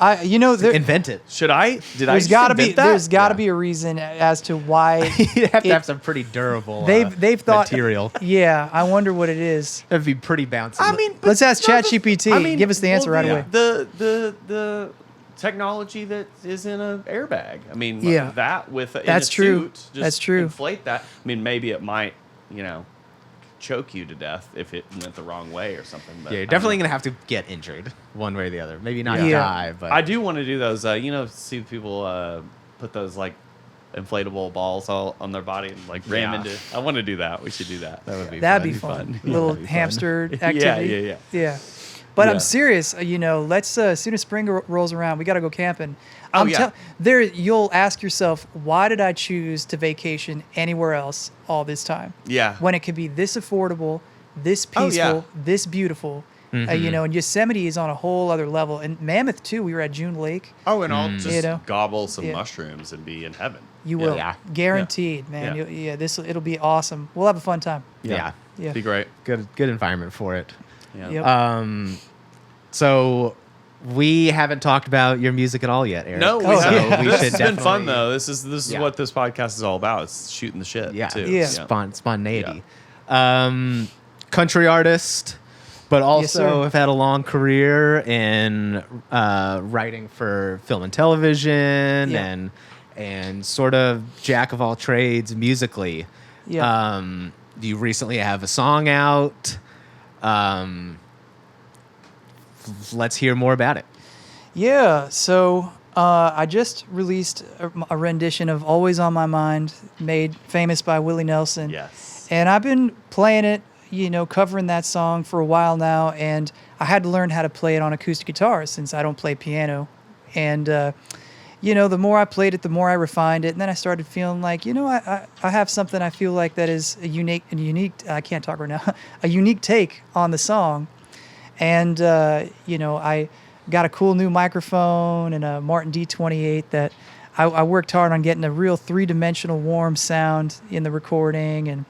There, invent it. Should I? Did I? there's just got to be invent that? there's got to Yeah. be a reason as to why You'd have to it- have some pretty durable. they've thought material. Yeah, I wonder what it is. That'd be pretty bouncy. I mean, but Let's ask no, ChatGPT. Give us the answer right away. The technology that is in an airbag. I mean, Yeah. that with in That's a true. suit, just That's true. Inflate that. I mean, maybe it might, choke you to death if it went the wrong way or something. But yeah, you're I definitely don't know. gonna have to get injured one way or the other. Maybe not Yeah. die, but I do want to do those. See people put those like inflatable balls all on their body and like ram Yeah. into. I want to do that. We should do that. That would be That'd fun. be fun. Yeah, Little that'd be fun. hamster Yeah, activity. yeah. But Yeah. I'm serious. Let's as soon as spring rolls around, we got to go camping. Oh, yeah. You'll ask yourself, why did I choose to vacation anywhere else all this time? Yeah. When it could be this affordable, this Oh, peaceful, yeah. this beautiful. And Yosemite is on a whole other level. And Mammoth too. We were at June Lake. Oh, and I'll just know? gobble some Yeah. mushrooms and be in heaven. You will, Yeah. guaranteed, man. Yeah. It'll be awesome. We'll have a fun time. yeah, Yeah. Be great. good environment for it. Yeah. Yep. So we haven't talked about your music at all yet, Eric. No, we Oh, haven't. yeah. we This should has been fun definitely- though. This is Yeah. what this podcast is all about. It's shooting the shit. Yeah, too. Yeah. Spontaneity. Country artist, but also sir. have had a long career in writing for film and television, Yeah. and sort of jack of all trades musically. Yeah. You recently have a song out. Let's hear more about it. Yeah, so I just released a rendition of Always on My Mind, made famous by Willie Nelson. Yes. And I've been playing it, covering that song for a while now, and I had to learn how to play it on acoustic guitar since I don't play piano. And, the more I played it, the more I refined it, and then I started feeling like, I have something I feel like that is a unique, I can't talk right now, a unique take on the song. And, I got a cool new microphone and a Martin D28 that I worked hard on getting a real three-dimensional warm sound in the recording. And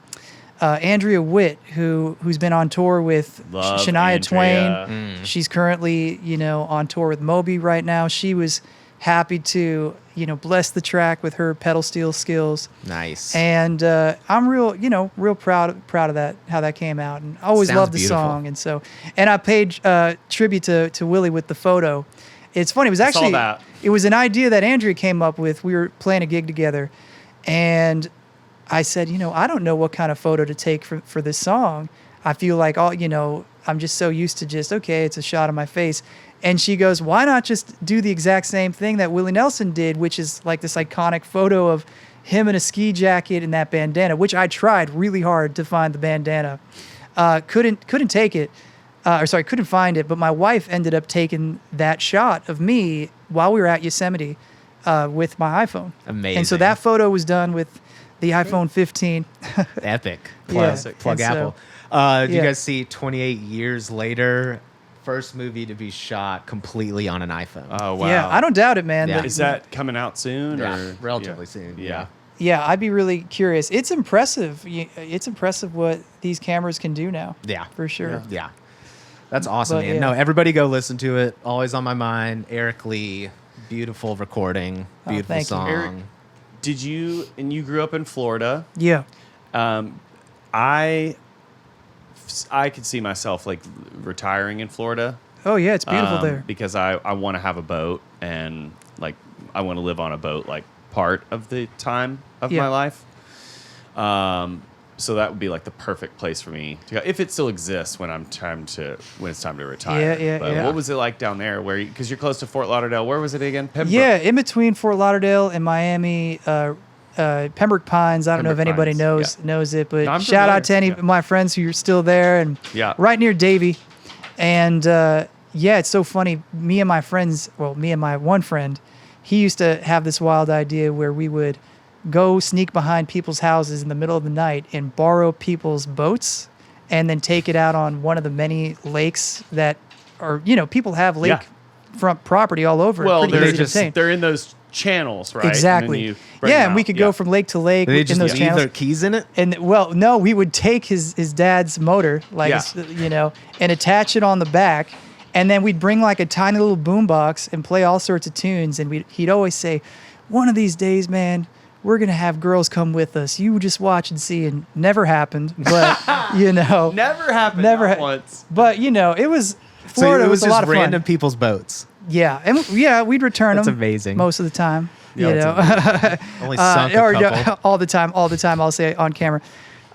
Andrea Witt, who's been on tour with Love Shania Andrea. Twain. She's currently, on tour with Moby right now. She was happy to, bless the track with her pedal steel skills. Nice. And I'm real proud of that, how that came out. And I always Sounds loved the beautiful. song. And I paid tribute to Willie with the photo. It's funny. It was actually, that. it was an idea that Andrea came up with. We were playing a gig together, and I said, I don't know what kind of photo to take for this song. I feel like I'm just so used to it's a shot of my face. And she goes, why not just do the exact same thing that Willie Nelson did, which is like this iconic photo of him in a ski jacket and that bandana, which I tried really hard to find the bandana. Couldn't take it. Couldn't find it. But my wife ended up taking that shot of me while we were at Yosemite with my iPhone. Amazing. And so that photo was done with the iPhone 15. Epic. Yeah, Plug and Apple. so- Do you yeah. guys see 28 years later first movie to be shot completely on an iPhone. Oh wow. Yeah, I don't doubt it, man. Yeah. The- Is that coming out soon? Yeah, or relatively soon. Yeah. Yeah, I'd be really curious. It's impressive. It's impressive what these cameras can do now. Yeah. For sure. Yeah. That's awesome, But, man. yeah. No, everybody go listen to it. Always on my mind. Eric Lee, beautiful recording, beautiful thank you. song. Eric, did you and you grew up in Florida? Yeah. I could see myself like retiring in Florida. Oh yeah, it's beautiful there. Because I want to have a boat and like I want to live on a boat like part of the time of Yeah. my life. So that would be like the perfect place for me to go if it still exists when it's time to retire. Yeah. But what was it like down there? Where because you're close to Fort Lauderdale. Where was it again? Pembroke. Yeah, in between Fort Lauderdale and Miami, Pembroke Pines. I don't know if Pembroke anybody Pines, knows it, but No, I'm shout out to any familiar, of my friends who are still there and Yeah. right near Davie. And yeah, it's so funny. Me and my one friend, he used to have this wild idea where we would go sneak behind people's houses in the middle of the night and borrow people's boats and then take it out on one of the many lakes that are, people have lakefront property all over. Well, Pretty easy to obtain. they're in those channels, right? Exactly. And then you bring Yeah, them and we out. could go from lake to lake They in just those leave channels. their keys in it? And well, no, we would take his dad's motor, and attach it on the back, and then we'd bring like a tiny little boombox and play all sorts of tunes. And he'd always say, "One of these days, man, we're gonna have girls come with us. You just watch and see." And never happened, but Never happened. Never not ha- once. but it was So Florida it was a just lot of random fun. people's boats. Yeah, and we'd return That's them. amazing. Most of the time, Yeah, Only sunk a couple. all the time. I'll say on camera.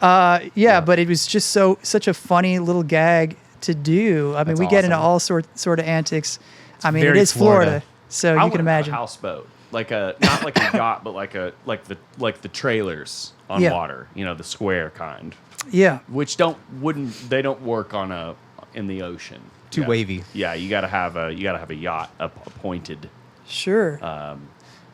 But it was just such a funny little gag to do. I mean, That's we get into awesome. all sort of antics. I mean, it very is Florida, Florida. so I you wanna can have imagine. a houseboat, like not like a yacht, but like the trailers on Yeah. water. The square kind, Yeah, which don't work in the ocean. Too Yeah. wavy. Yeah, you gotta have a yacht, a pointed sure.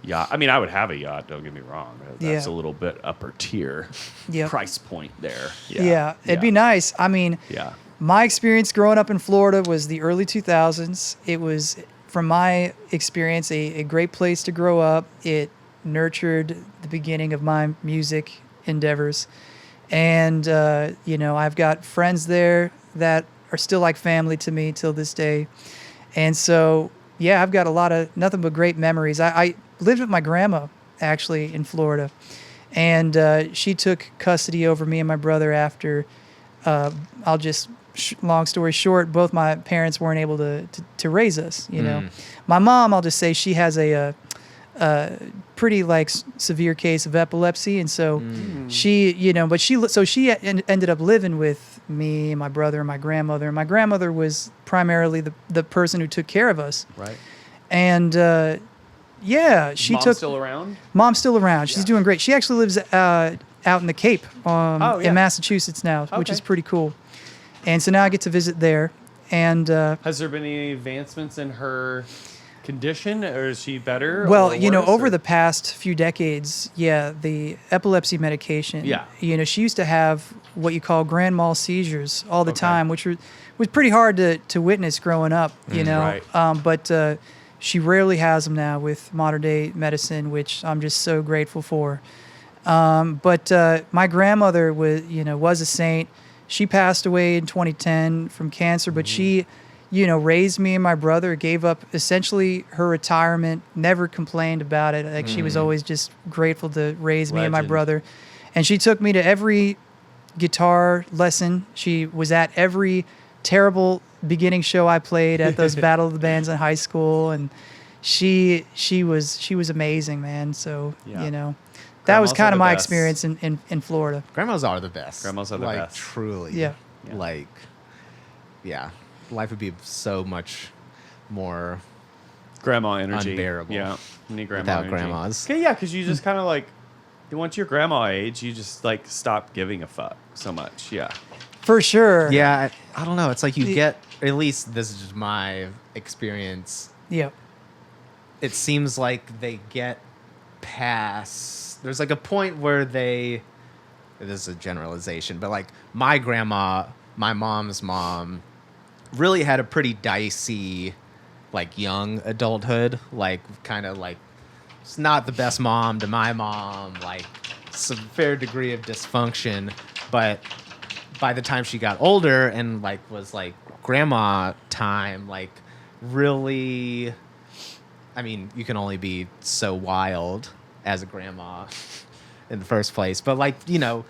yacht. I mean, I would have a yacht. Don't get me wrong. That's Yeah. a little bit upper tier Yep. price point there. Yeah, it'd be nice. I mean, Yeah. my experience growing up in Florida was the early 2000s. It was, from my experience, a great place to grow up. It nurtured the beginning of my music endeavors. And, I've got friends there that are still like family to me till this day. And so, yeah, I've got nothing but great memories. I lived with my grandma, actually, in Florida. And she took custody over me and my brother after, long story short, both my parents weren't able to raise us, My mom, I'll just say, she has a pretty severe case of epilepsy, and so she ended up living with me and my brother and my grandmother. And my grandmother was primarily the person who took care of us. Right. And she Mom's still around? Mom's still around. She's Yeah. doing great. She actually lives out in the Cape, yeah. in Massachusetts now, which Okay. is pretty cool. And so now I get to visit there. And Has there been any advancements in her condition, or is she better? well, or worse, over or- the past few decades, the epilepsy medication. Yeah. She used to have what you call grand mal seizures all the Okay. time, which was pretty hard to witness growing up. Right. But she rarely has them now with modern day medicine, which I'm just so grateful for. But my grandmother was a saint. She passed away in 2010 from cancer, but she, raised me and my brother, gave up essentially her retirement, never complained about it. Like she was always just grateful to raise me and my Legend. brother. And she took me to every guitar lesson. She was at every terrible beginning show I played at those Battle of the Bands in high school, and she was amazing, man. So Yeah. that was Grandmas are kind of the my best. experience in Florida. Grandmas are the best. Grandmas are the best. Truly. Yeah. Yeah. Life would be so much more grandma energy. Unbearable. Yeah. You need grandma without energy. grandmas. Okay, yeah, because you just kind of once you're grandma age, you just stop giving a fuck so much. Yeah. For sure. Yeah, I don't know. It's like you get, at least this is just my experience. Yeah. It seems like they get past, there's a point where this is a generalization, but my grandma, my mom's mom, really had a pretty dicey, like, young adulthood. Like, kind of like, it's not the best mom to my mom. Like, some fair degree of dysfunction. But by the time she got older and, like, was, like, grandma time, like, really, I mean, you can only be so wild as a grandma in the first place. But, like, you know,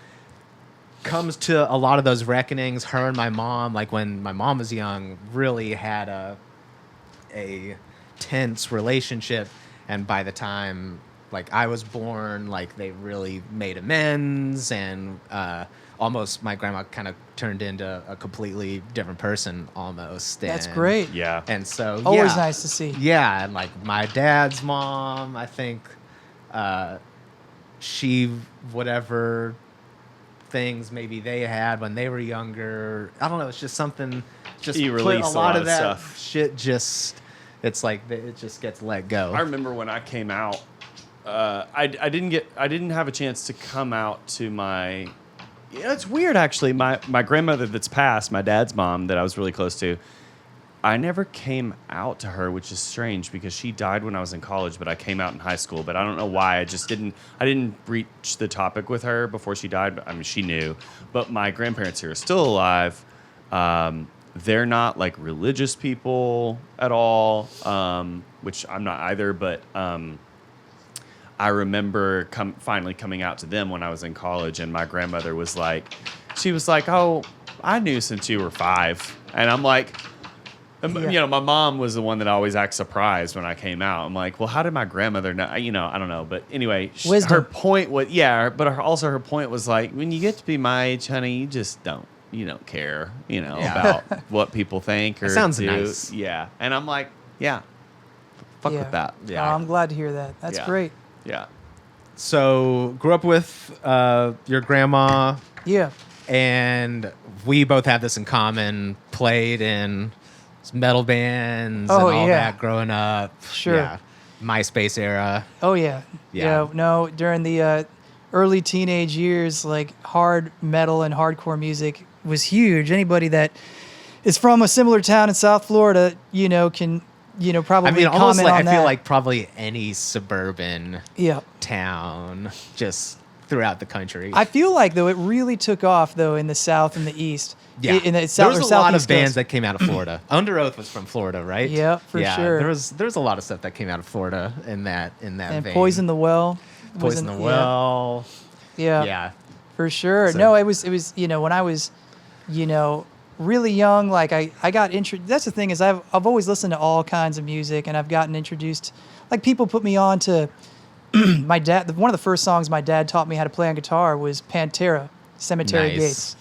comes to a lot of those reckonings. Her and my mom, like, when my mom was young, really had a tense relationship. And by the time, like, I was born, like, they really made amends, and almost my grandma kind of turned into a completely different person almost. That's great. Yeah. And so, Always nice to see. Yeah, and, like, my dad's mom, I think she, whatever things maybe they had when they were younger, I don't know, it's just something, just You put release a lot of that stuff. shit just, it's like, it just gets let go. I remember when I came out, I didn't have a chance to come out to my. Yeah, it's weird actually. My grandmother that's passed, my dad's mom that I was really close to. I never came out to her, which is strange because she died when I was in college, but I came out in high school. But I don't know why. I didn't breach the topic with her before she died. But I mean, she knew. But my grandparents here are still alive. They're not like religious people at all, which I'm not either. But I remember finally coming out to them when I was in college, and my grandmother was like, "Oh, I knew since you were 5," and I'm like. Yeah. You know, my mom was the one that always acts surprised when I came out. I'm like, well, how did my grandmother know? You know, I don't know. But anyway, Wisdom. her point was, but also her point was like, when you get to be my age, honey, you don't care, you know, about what people think or That sounds do. nice. Yeah. And I'm like, yeah, fuck with that. Oh, I'm glad to hear that. That's Yeah. great. Yeah. So, grew up with your grandma, Yeah. and we both have this in common, played in metal bands Oh, and all yeah. that growing up. Sure. Yeah. MySpace era. Oh yeah. Yeah. No, during the early teenage years, like hard metal and hardcore music was huge. Anybody that is from a similar town in South Florida, you know, can probably I mean, comment almost like on I that. feel like probably any suburban Yeah. town just throughout the country. I feel like though it really took off though in the South and the East. Yeah, In the there South, was or a lot of Southeast bands Coast. that came out of Florida. Under Oath was from Florida, right? Yeah, for sure. There was a lot of stuff that came out of Florida in that and vein. Poison the Well. was Poison in- the Well. Yeah. Yeah. For sure. So- No, it was when I was really young, like I got introduced. That's the thing is I've always listened to all kinds of music, and I've gotten introduced. Like people put me on to my dad. One of the first songs my dad taught me how to play on guitar was Pantera, Cemetery Nice. Gates,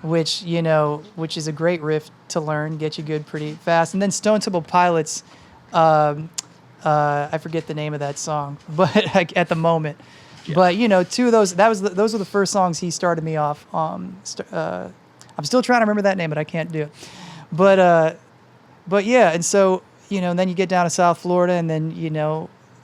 which is a great riff to learn, get you good pretty fast. And then Stone Temple Pilots, I forget the name of that song, but at the moment. Yeah. But two of those. Those were the first songs he started me off. I'm still trying to remember that name, but I can't do it. But yeah, and so then you get down to South Florida, and then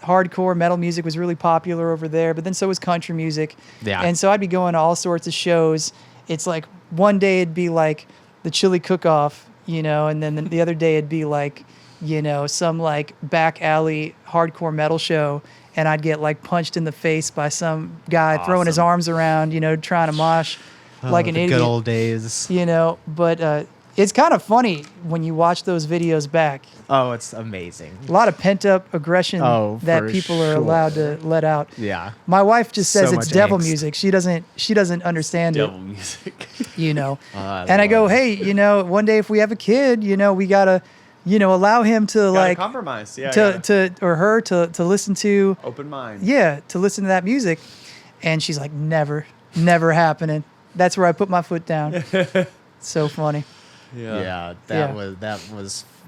hardcore metal music was really popular over there. But then so was country music. Yeah. And so I'd be going to all sorts of shows. It's like one day it'd be like the Chili Cook-Off, and then the other day it'd be like some like back alley hardcore metal show. And I'd get like punched in the face by some guy throwing his arms around, trying to mosh like an the idiot. good old days. But it's kind of funny when you watch those videos back. Oh, it's amazing. A lot of pent up aggression that for people are allowed to let out. Yeah. My wife just says So it's much devil angst. music. She doesn't understand Devil music. it. I And I go, love hey, one day if we have a kid, we gotta, allow him to like compromise. Yeah. to listen to open mind. Yeah, to listen to that music. And she's like, never happening. That's where I put my foot down. So funny. Yeah, Yeah.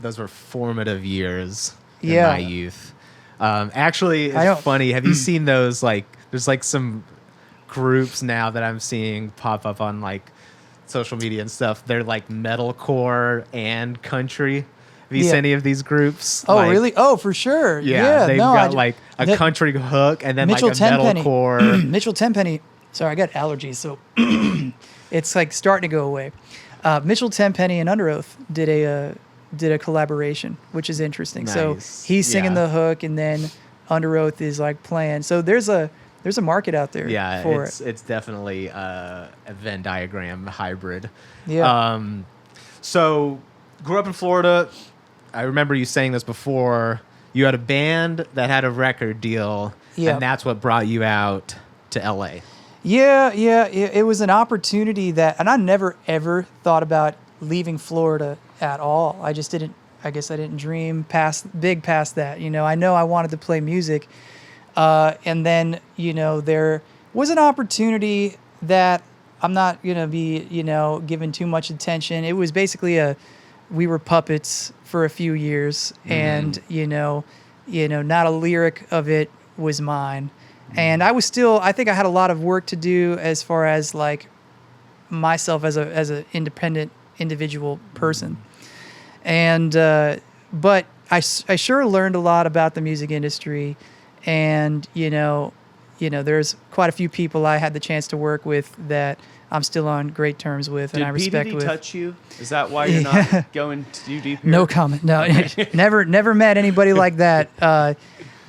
those were formative years in Yeah. my youth. Actually, I don't- it's funny. Have you seen those? Like, there's like some groups now that I'm seeing pop up on like social media and stuff. They're like metalcore and country. Have you Yeah. seen any of these groups? Oh, Like, really? Oh, for sure. Yeah, they've no, got like a that- country hook and then Mitchell like a Tenpenny. metalcore. Mitchell Tenpenny. Sorry, I got allergies, so it's like starting to go away. Mitchell Tenpenny and Under Oath did a collaboration, which is interesting. So Nice. he's singing Yeah. the hook, and then Under Oath is like playing. So there's a market out there Yeah, for it's definitely a Venn diagram hybrid. Yeah. So grew up in Florida. I remember you saying this before. You had a band that had a record deal, Yeah. and that's what brought you out to LA. Yeah. It was an opportunity and I never ever thought about leaving Florida at all. I just didn't. I guess I didn't dream past that. I know I wanted to play music, and then there was an opportunity that I'm not gonna be given too much attention. It was basically we were puppets for a few years, and not a lyric of it was mine. And I think I had a lot of work to do as far as like myself as a independent individual person. And but I sure learned a lot about the music industry, and there's quite a few people I had the chance to work with that I'm still on great terms with, and I respect Did with. P. Diddy touch you? Is that why you're not going too deep here? No comment. No, never met anybody like that.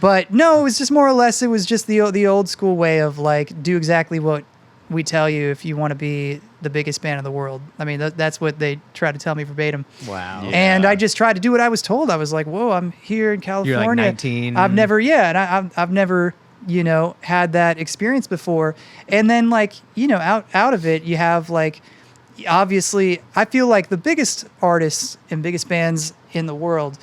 But no, it was just more or less. It was just the old school way of like do exactly what we tell you if you want to be the biggest band in the world. I mean, that's what they try to tell me verbatim. Wow. Yeah. And I just tried to do what I was told. I was like, whoa, I'm here in California. You're like 19. I've never, I've never, had that experience before. And then like, out of it, you have like, obviously, I feel like the biggest artists and biggest bands in the world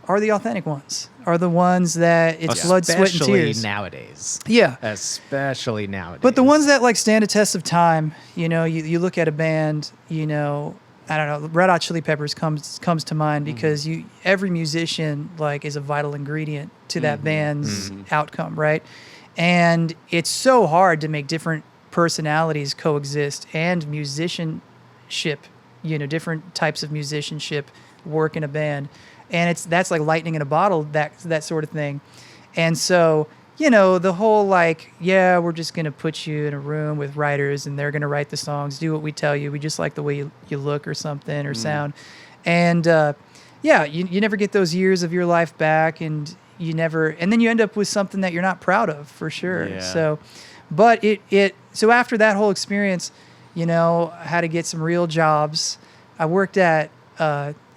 are the authentic ones, are the ones that it's blood, sweat, and Especially tears. Nowadays. Yeah. Especially nowadays. But the ones that like stand a test of time, you look at a band, I don't know, Red Hot Chili Peppers comes to mind because every musician like is a vital ingredient to that band's outcome, right? And it's so hard to make different personalities coexist and musicianship, different types of musicianship work in a band. And that's like lightning in a bottle, that sort of thing. And so, the whole like, we're just going to put you in a room with writers and they're going to write the songs, do what we tell you. We just like the way you look or something or sound. And you never get those years of your life back, and then you end up with something that you're not proud of for sure. Yeah. So, but so after that whole experience, I had to get some real jobs. I worked at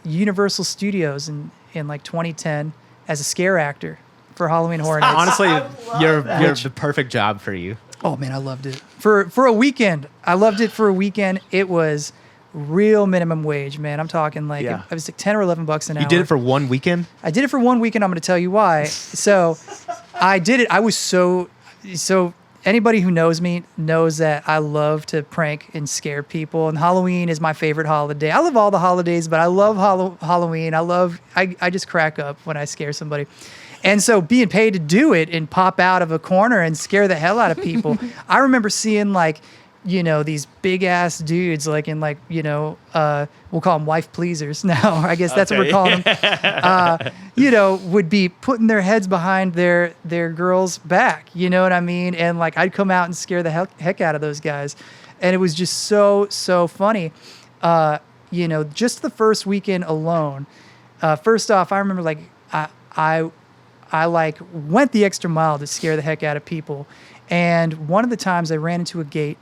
Universal Studios in like 2010 as a scare actor for Halloween Horror Nights. Honestly, you're the perfect job for you. Oh man, I loved it. For a weekend. I loved it for a weekend. It was real minimum wage, man. I'm talking like it was like $10 or $11 an hour. You did it for one weekend? I did it for one weekend. I'm going to tell you why. So I did it. I was so anybody who knows me knows that I love to prank and scare people, and Halloween is my favorite holiday. I love all the holidays, but I love Halloween. I just crack up when I scare somebody. And so being paid to do it and pop out of a corner and scare the hell out of people. I remember seeing like, these big ass dudes like in like, we'll call them wife pleasers now. I guess that's what we're calling them. Would be putting their heads behind their girl's back. You know what I mean? And like I'd come out and scare the heck out of those guys. And it was just so funny. Just the first weekend alone. First off, I remember like I like went the extra mile to scare the heck out of people. And one of the times I ran into a gate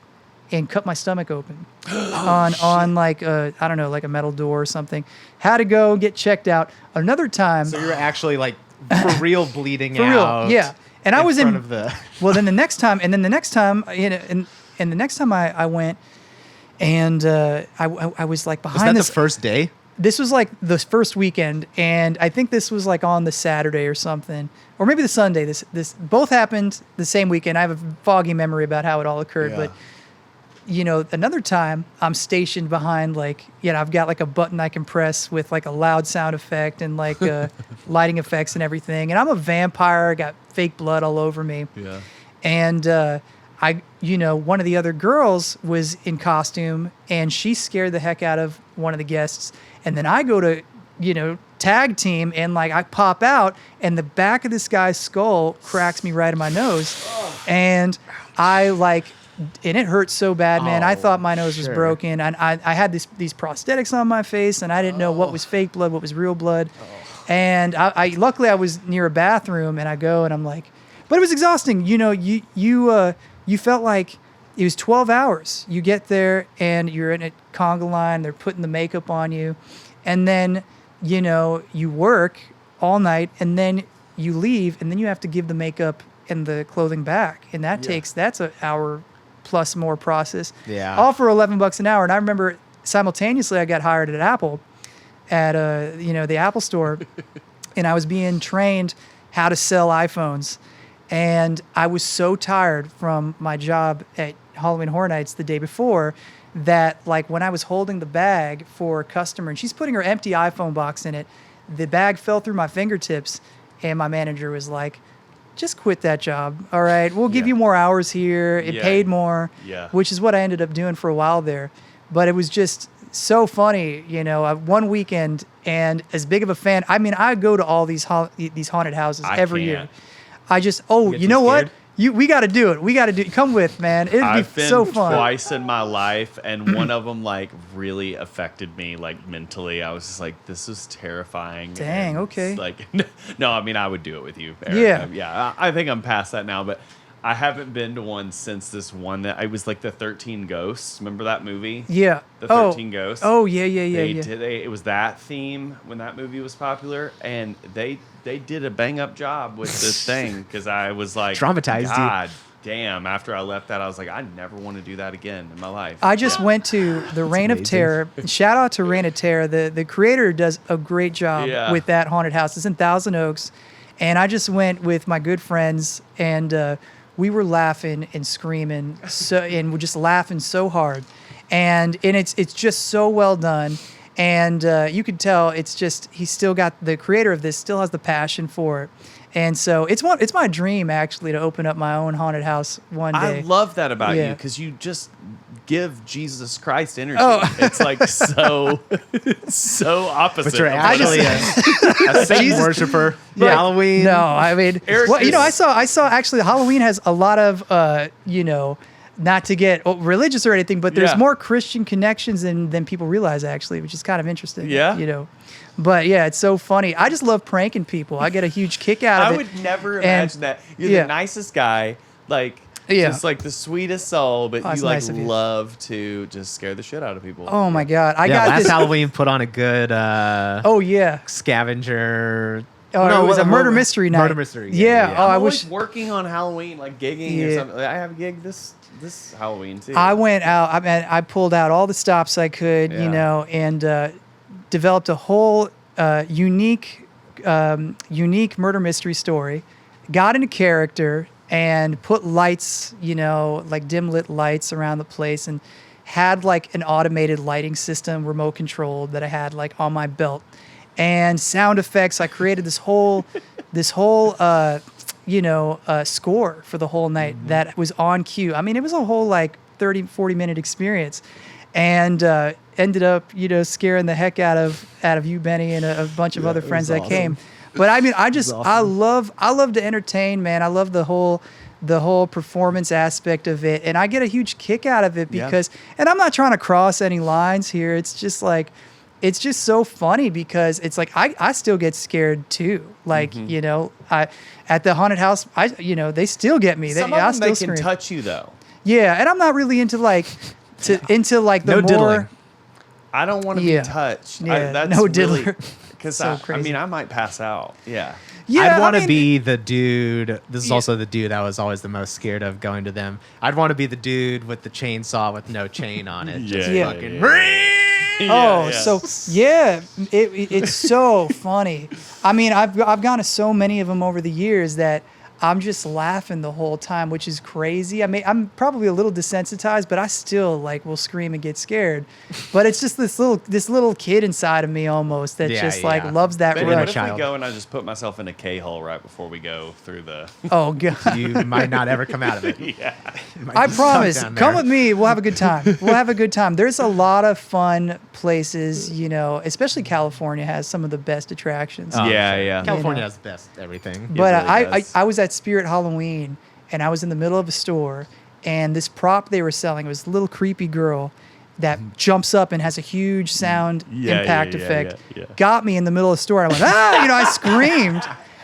and cut my stomach open on like I don't know, like a metal door or something. Had to go get checked out. Another time. So you're actually like for real bleeding for out. real, yeah. And I was front in. Of the... Well, then the next time, and the next time I went, and I was like behind Was that this. the first day? This was like the first weekend, and I think this was like on the Saturday or something, or maybe the Sunday. This both happened the same weekend. I have a foggy memory about how it all occurred, but another time I'm stationed behind like, I've got like a button I can press with like a loud sound effect and like lighting effects and everything. And I'm a vampire, got fake blood all over me. Yeah. And one of the other girls was in costume and she scared the heck out of one of the guests. And then I go to, tag team and like I pop out and the back of this guy's skull cracks me right in my nose. And I like and it hurt so bad, man. I Oh, thought my nose was sure. broken, and I had these prosthetics on my face, and I didn't know what was fake blood, what was real blood. And I luckily I was near a bathroom, and I go and I'm like, but it was exhausting. You know, you felt like it was 12 hours. You get there and you're in a conga line. They're putting the makeup on you, and then you know you work all night, and then you leave, and then you have to give the makeup and the clothing back, and that's an hour plus more process. Yeah. All for $11 an hour. And I remember simultaneously I got hired at Apple, at the Apple store, and I was being trained how to sell iPhones, and I was so tired from my job at Halloween Horror Nights the day before that, like, when I was holding the bag for a customer and she's putting her empty iPhone box in it, the bag fell through my fingertips, and my manager was like, just quit that job. All right, we'll give you more hours here. It paid more, which is what I ended up doing for a while there. But it was just so funny, you know, one weekend, and as big of a fan. I mean, I go to all these haunted houses every year. I just, you know what? We got to do it. We got to do. Come with, man. It'd I've be been so fun. twice in my life, and one of them like really affected me, like mentally. I was just like, this is terrifying. Dang, And okay. it's like, no, I mean, I would do it with you, Eric. Yeah. Yeah. I think I'm past that now, but I haven't been to one since this one that I was like the 13 Ghosts. Remember that movie? Yeah. The 13 Ghosts. Oh yeah. It was that theme when that movie was popular, and they did a bang up job with this thing, because I was like Traumatized you. God damn! After I left that, I was like, I never want to do that again in my life. I just went to the Reign of amazing. Terror. Shout out to Reign of Terror. The creator does a great job with that haunted house. It's in Thousand Oaks, and I just went with my good friends, and we were laughing and screaming, and we're just laughing so hard, and it's just so well done. And you could tell he's still got, the creator of this still has the passion for it. And so it's my dream, actually, to open up my own haunted house one day. I love that about you, Yeah. because you just give Jesus Christ energy. Oh. It's like so opposite. But you're of what actually a Satan Jesus- worshiper. Yeah. Halloween. No, I mean, Eric well, you know, I is- saw actually Halloween has a lot of, not to get religious or anything, but there's Yeah. more Christian connections than people realize, actually, which is kind of interesting. Yeah? You know, but yeah, it's so funny. I just love pranking people. I get a huge kick out of I it. would never And- imagine that. You're yeah. the nicest guy, like Yeah. just like the sweetest soul, but that's you like nice of you. love to just scare the shit out of people. Oh my God. I Yeah, got last this. Halloween put on a good Oh yeah. scavenger. Oh, it was a murder mystery night. Murder mystery. Yeah. Oh, I'm I always wish working on Halloween, like gigging or Yeah. something. I have a gig this Halloween too. I went out. I pulled out all the stops I could, Yeah. and developed a whole unique murder mystery story. Got into character and put lights, like dim lit lights around the place, and had like an automated lighting system, remote controlled, that I had like on my belt, and sound effects. I created this whole score for the whole night that was on cue. I mean, it was a whole like 30, 40-minute experience, and ended up, scaring the heck out of you, Benny, and a bunch of other friends that came. But I mean, I love to entertain, man. I love the whole performance aspect of it, and I get a huge kick out of it because, and I'm not trying to cross any lines here. It's just like, it's just so funny because it's like I still get scared too. Like I at the haunted house, they still get me. Some I of them still they can scream. touch you though. Yeah, and I'm not really into into like the No more. diddling. I don't want to Yeah. be touched. Yeah, That's no really, diddler. because So I crazy. mean, I might pass out. Yeah. Yeah, I'd want to I mean, be the dude. This is Yeah. also the dude I was always the most scared of going to them. I'd want to be the dude with the chainsaw with no chain on it. Just Yeah. fucking. Oh, so yeah, it's so funny. I mean, I've gone to so many of them over the years that I'm just laughing the whole time, which is crazy. I mean, I'm probably a little desensitized, but I still will scream and get scared. But it's just this little kid inside of me almost that Yeah, just yeah. loves that Benny, Inner what rush. if we child. go and I just put myself in a K-hole right before we go through the... Oh god. You might not ever come out of it. Yeah. You might I just suck promise. down Come there. with me. We'll have a good time. We'll have a good time. There's a lot of fun places, especially California has some of the best attractions. Oh, Yeah, sure. yeah. California You know. has the best everything. But really I does. was at Spirit Halloween, and I was in the middle of a store, and this prop they were selling was a little creepy girl that jumps up and has a huge sound impact effect. Got me in the middle of the store. I went, I screamed,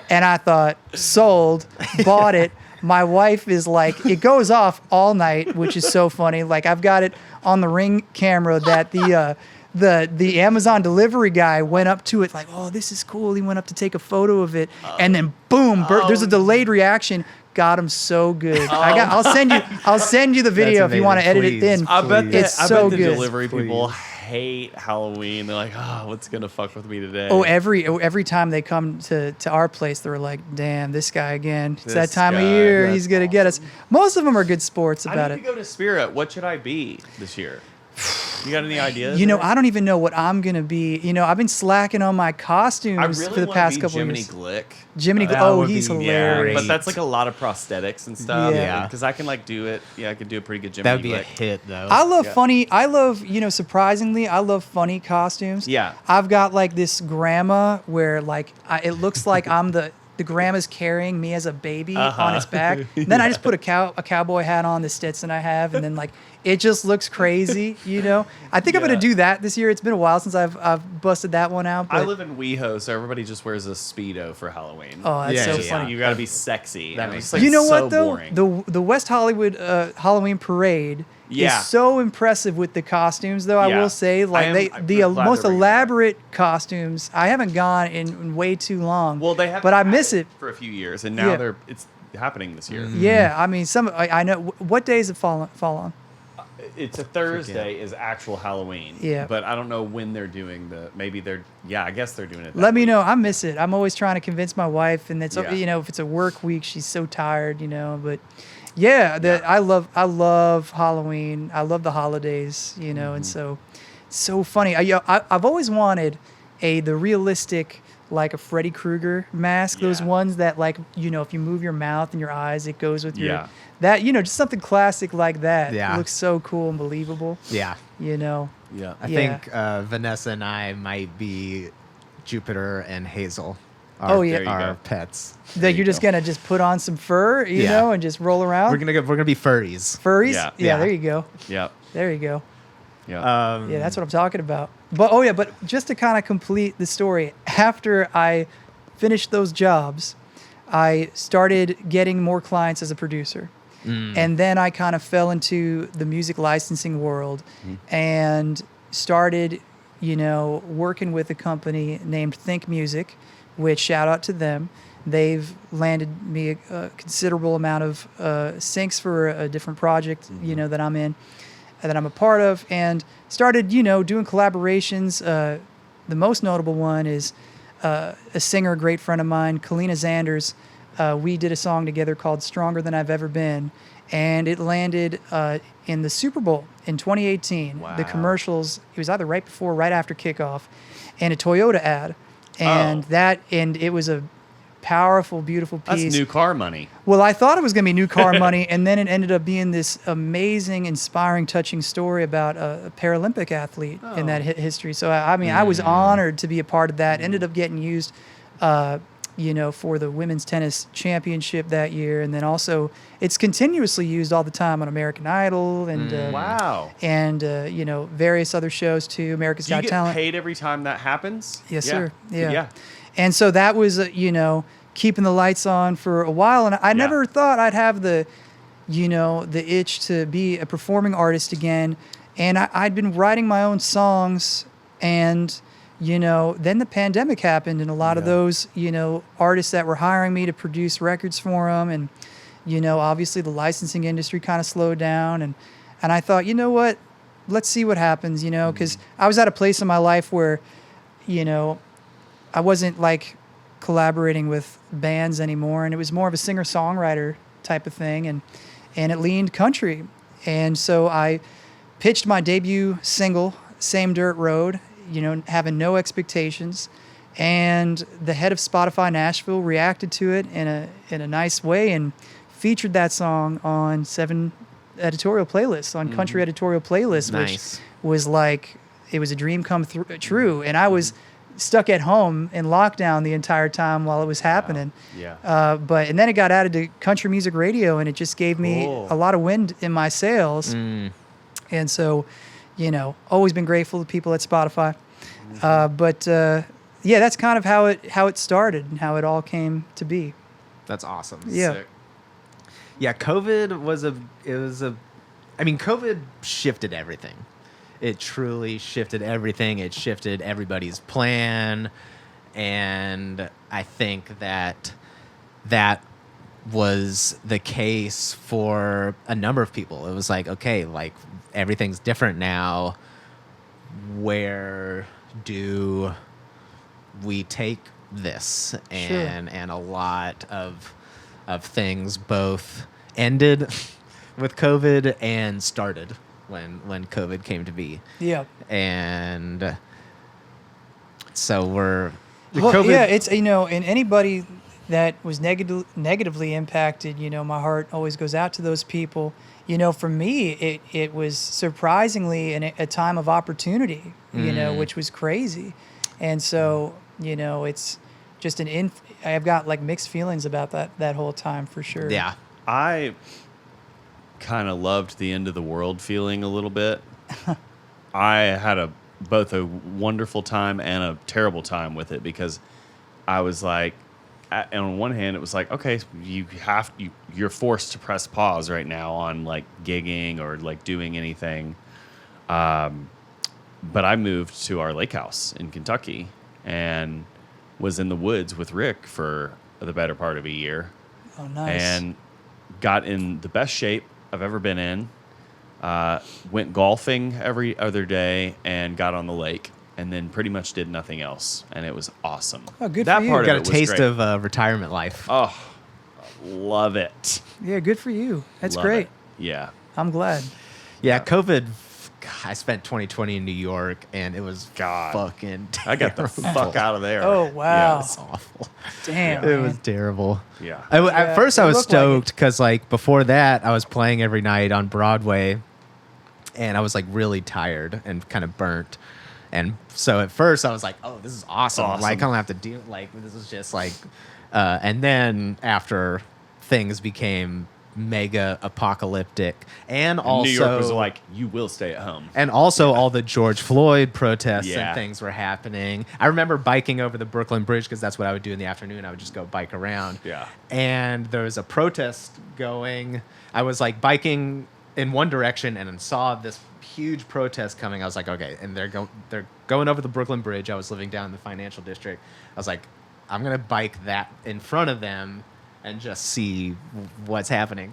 and I thought, sold, bought it. My wife is like, it goes off all night, which is so funny. Like, I've got it on the Ring camera that the Amazon delivery guy went up to it like, oh, this is cool. He went up to take a photo of it, and then boom, there's a delayed reaction. Got him so good. I'll send you the video if you want to edit it in. I bet it's the so good. delivery people hate Halloween. They're like, what's gonna fuck with me today? Oh, every time they come to our place, they're like, damn, this guy again. It's that time of year. He's gonna get us. Most of them are good sports about I need to go to Spirit. What should I be this year? You got any ideas? I don't even know what I'm gonna be. I've been slacking on my costumes for the past couple Jiminy years. Glick. Jiminy Glick. Oh, he's hilarious. But that's like a lot of prosthetics and stuff. Yeah. Because I can like do it. Yeah, I could do a pretty good Jiminy That would be Glick. a hit, though. I love surprisingly, I love funny costumes. Yeah. I've got like this grandma where like it looks like I'm the grandma's carrying me as a baby on its back. Then I just put a cowboy hat on, the Stetson I have, and then like it just looks crazy, I think I'm gonna do that this year. It's been a while since I've busted that one out. But I live in WeHo, so everybody just wears a Speedo for Halloween. Oh, that's so funny. You got to be sexy. That And makes it's, sense. like, You know so what though? boring. The West Hollywood Halloween parade is so impressive with the costumes, though. I will say, like the most elaborate costumes. I haven't gone in way too long. Well, they have, but I miss it for a few years, and now it's happening this year. Yeah, I mean, I know. What days it fall on? It's a Thursday is actual Halloween. Yeah. But I don't know when they're doing I guess they're doing it. Let me know. I miss it. I'm always trying to convince my wife, and it's Yeah. if it's a work week, she's so tired, but. Yeah, I love Halloween. I love the holidays, and so funny. I've always wanted the realistic, like a Freddy Krueger mask. Yeah. Those ones that like if you move your mouth and your eyes, it goes with your Yeah. that just something classic like that. Yeah. It looks so cool and believable. Yeah. Yeah. I think Vanessa and I might be Jupiter and Hazel. Oh, yeah. There you Our go. pets. That you're just gonna just put on some fur, and just roll around. We're gonna be furries. Furries. Yeah. Yeah. There you go. Yeah. There you go. Yeah. Yeah, that's what I'm talking about. But just to kind of complete the story, after I finished those jobs, I started getting more clients as a producer. And then I kind of fell into the music licensing world and started, working with a company named Think Music, which shout out to them. They've landed me a considerable amount of syncs for a different project, that I'm in, that I'm a part of, and started, doing collaborations. The most notable one is a singer, a great friend of mine, Kalina Zanders. We did a song together called Stronger Than I've Ever Been, and it landed in the Super Bowl in 2018. Wow. The commercials, it was either right before or right after kickoff, and a Toyota ad. And it was a powerful, beautiful piece. That's new car money. Well, I thought it was going to be new car money, and then it ended up being this amazing, inspiring, touching story about a Paralympic athlete in that history. So, I was honored to be a part of that. Ended up getting used, for the women's tennis championship that year, and then also it's continuously used all the time on American Idol and Wow. and various other shows too. America's Do you Got get Talent. paid every time that happens? Yes, sir. Yeah. Yeah. And so that was, keeping the lights on for a while. And I never thought I'd have the itch to be a performing artist again. And I'd been writing my own songs. And, then the pandemic happened. And a lot of those, artists that were hiring me to produce records for them. And, obviously the licensing industry kind of slowed down. And I thought, you know what? Let's see what happens, because I was at a place in my life where, I wasn't like collaborating with bands anymore, and it was more of a singer-songwriter type of thing, and it leaned country. And so I pitched my debut single, Same Dirt Road, having no expectations, and the head of Spotify Nashville reacted to it in a nice way and featured that song on 7 editorial playlists, on country editorial playlists, Nice. which was like, it was a dream come true. And I was stuck at home in lockdown the entire time while it was happening. Yeah. And then it got added to country music radio, and it just gave me Cool. a lot of wind in my sails. And so, always been grateful to people at Spotify. Yeah, that's kind of how it started and how it all came to be. That's awesome. Yeah. Sick. Yeah, COVID COVID shifted everything. It truly shifted everything. It shifted everybody's plan. And I think that was the case for a number of people. It was like, okay, like everything's different now. Where do we take this? And a lot of things both ended with COVID and started when COVID came to be. Yeah. And so we're it's and anybody that was negatively impacted, my heart always goes out to those people. For me, it was surprisingly a time of opportunity, which was crazy. And so, it's just I've got like mixed feelings about that whole time for sure. Yeah. I kind of loved the end of the world feeling a little bit. I had both a wonderful time and a terrible time with it, because I was like, and on one hand, it was like, okay, you're forced to press pause right now on like gigging or like doing anything. But I moved to our lake house in Kentucky and was in the woods with Rick for the better part of a year. Oh, nice. And got in the best shape I've ever been in. Went golfing every other day and got on the lake, and then pretty much did nothing else, and it was awesome. Oh, good that for you. part Got a of it was taste great. of retirement life. Oh, love it. Yeah, good for you. That's Love great. it. Yeah. I'm glad. Yeah, COVID. God, I spent 2020 in New York, and it was God. fucking I got the terrible. fuck out of there. Oh, wow. It was awful. Damn. It was man. terrible. Yeah. At first, I it was looked like it. stoked because, like, before that, I was playing every night on Broadway, and I was like really tired and kind of burnt. And so at first, I was like, "Oh, this is awesome! Awesome. Like, I don't have to deal. Like, this is just like." And then after things became mega apocalyptic, and also New York was like, you will stay at home. and also all the George Floyd protests Yeah. and things were happening. I remember biking over the Brooklyn Bridge because that's what I would do in the afternoon. I would just go bike around. Yeah. And there was a protest going. I was like biking in one direction and then saw this huge protest coming. I was like, okay, and they're going over the Brooklyn Bridge. I was living down in the financial district. I was like, I'm gonna bike that in front of them and just see what's happening.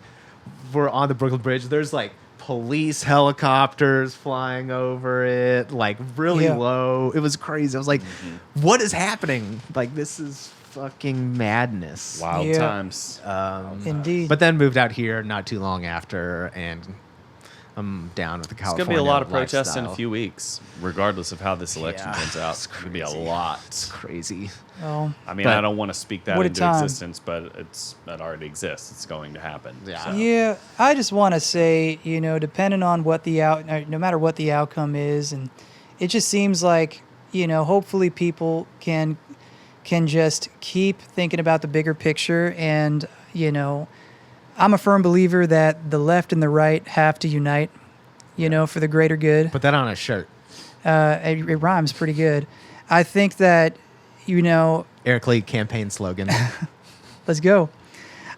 We're on the Brooklyn Bridge. There's like police helicopters flying over it, like really Yeah. low. It was crazy. I was like, what is happening? Like, this is fucking madness. Wild Yeah. times. Indeed. But then moved out here not too long after, and I'm down with the It's California going to be a lot of protests in a lifestyle. few weeks, regardless of how this election Yeah, turns out. it's It's going to be a crazy. lot. It's crazy. Oh, I mean, But I don't want to speak that what a into time. existence, but that already exists. It's going to happen. Yeah. So. yeah. I just want to say, depending on what no matter what the outcome is, and it just seems like, hopefully people can just keep thinking about the bigger picture. And, I'm a firm believer that the left and the right have to unite, for the greater good. Put that on a shirt. It rhymes pretty good. I think that, Eric Lee campaign slogan. let's go.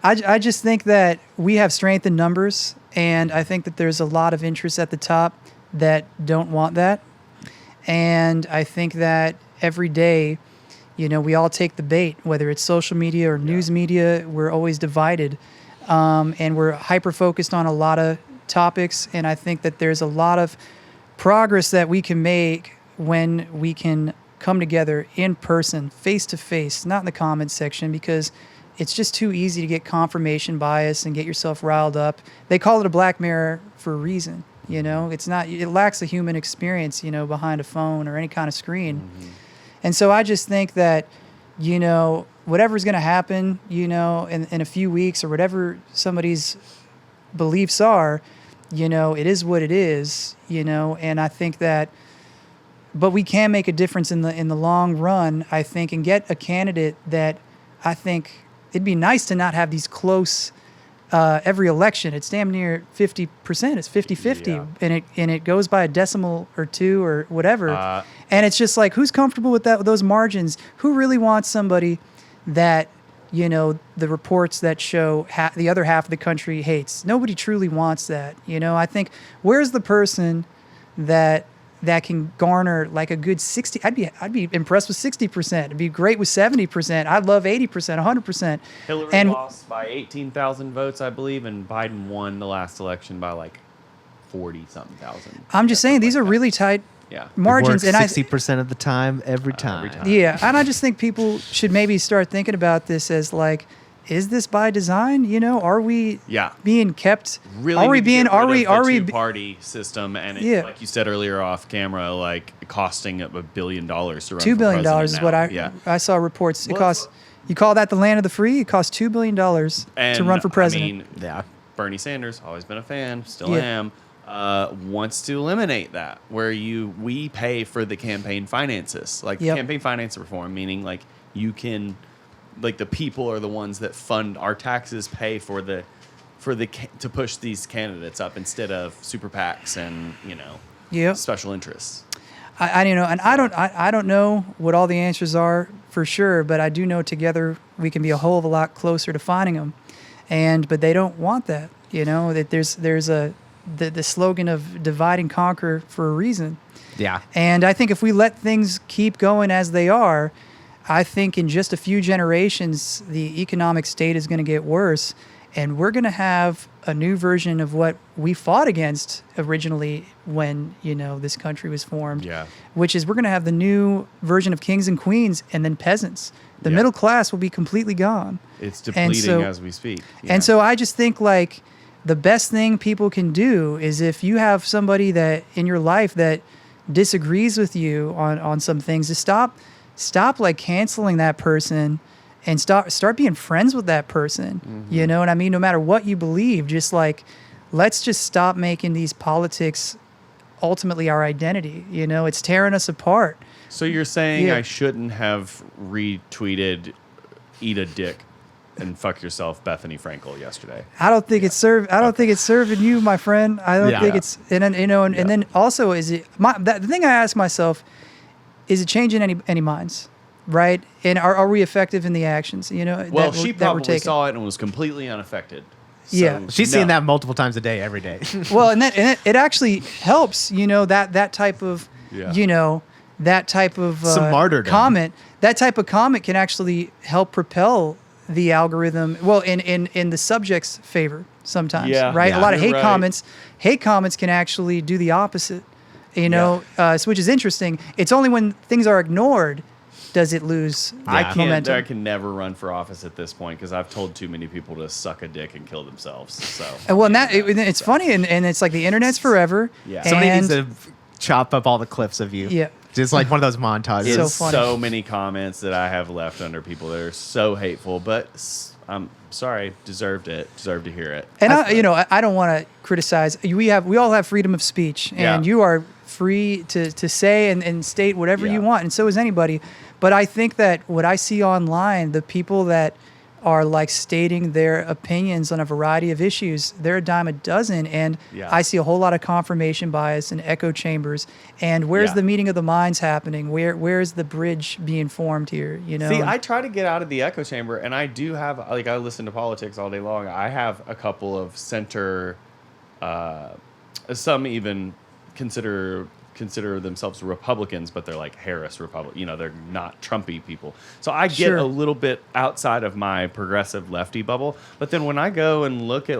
I just think that we have strength in numbers, and I think that there's a lot of interests at the top that don't want that. And I think that every day, we all take the bait, whether it's social media or news media, we're always divided. And we're hyper-focused on a lot of topics, and I think that there's a lot of progress that we can make when we can come together in person, face-to-face, not in the comments section, because it's just too easy to get confirmation bias and get yourself riled up. They call it a black mirror for a reason, It's not. It lacks the human experience, behind a phone or any kind of screen. Mm-hmm. And so I just think that, whatever's going to happen, in a few weeks or whatever somebody's beliefs are, it is what it is, and I think that but we can make a difference in the long run, I think, and get a candidate that I think it'd be nice to not have these close every election. It's damn near 50%. It's 50-50, Yeah. and it goes by a decimal or two or whatever. And it's just like, who's comfortable with that, with those margins? Who really wants somebody that, you know, the reports that show the other half of the country hates? Nobody truly wants that. You know, I think, where's the person that can garner like a good 60? I'd be impressed with 60%. It'd be great with 70%. I'd love 80%, 100%. Hillary lost by 18,000 votes, I believe, and Biden won the last election by like 40-something thousand. I'm just saying, these are really tight margins, and 60% of the time, every time. Yeah, and I just think people should maybe start thinking about this as like, is this by design? You know, are we being kept? Really, are we being? Are we? Two-party system, and it, like you said earlier off camera, like costing $1 billion to run. $2 billion is what I saw reports. It costs. You call that the land of the free? It costs $2 billion to run for president. I mean, Bernie Sanders, always been a fan, still am. Wants to eliminate that, where we pay for the campaign finances, like campaign finance reform, meaning like you can. Like the people are the ones that fund our taxes, pay for to push these candidates up instead of super PACs and special interests. I don't know, and I don't know what all the answers are for sure, but I do know together we can be a whole of a lot closer to finding them, but they don't want that. You know, that there's the slogan of divide and conquer for a reason. Yeah, and I think if we let things keep going as they are, I think in just a few generations, the economic state is going to get worse, and we're going to have a new version of what we fought against originally when, this country was formed, which is we're going to have the new version of kings and queens and then peasants. The middle class will be completely gone. It's depleting as we speak. Yeah. And so I just think like the best thing people can do is if you have somebody that in your life that disagrees with you on some things, to stop like canceling that person and start being friends with that person. Mm-hmm. You know what I mean? No matter what you believe, just like, let's just stop making these politics ultimately our identity. You know, it's tearing us apart. So you're saying I shouldn't have retweeted "Eat a Dick" and "Fuck Yourself" Bethany Frankel yesterday? I don't think it's think it's serving you, my friend. I don't think it's, and then, and then also is it the thing I ask myself, is it changing any minds, right? And are we effective in the actions? Well, she probably saw it and was completely unaffected. So, she's seeing that multiple times a day, every day. Well, and it actually helps. That type of that type of some martyrdom comment. That type of comment can actually help propel the algorithm. Well, in the subject's favor sometimes, right? Yeah, a lot of hate comments can actually do the opposite. Which is interesting. It's only when things are ignored does it lose momentum. I can never run for office at this point because I've told too many people to suck a dick and kill themselves. So it's funny, and it's like the internet's forever. Yeah, somebody needs to chop up all the clips of you. Yeah, just like one of those montages. It's so funny. So many comments that I have left under people that are so hateful, but I'm sorry, deserved to hear it. And I don't want to criticize. We all have freedom of speech, and you are free to say and state whatever you want, and so is anybody. But I think that what I see online, the people that are like stating their opinions on a variety of issues, they're a dime a dozen, and I see a whole lot of confirmation bias and echo chambers. And where's the meeting of the minds happening? Where's the bridge being formed here? See, I try to get out of the echo chamber, and I do have I listen to politics all day long. I have a couple of center, some even consider themselves Republicans, but they're like Harris Republican. They're not Trumpy people. So I get a little bit outside of my progressive lefty bubble. But then when I go and look at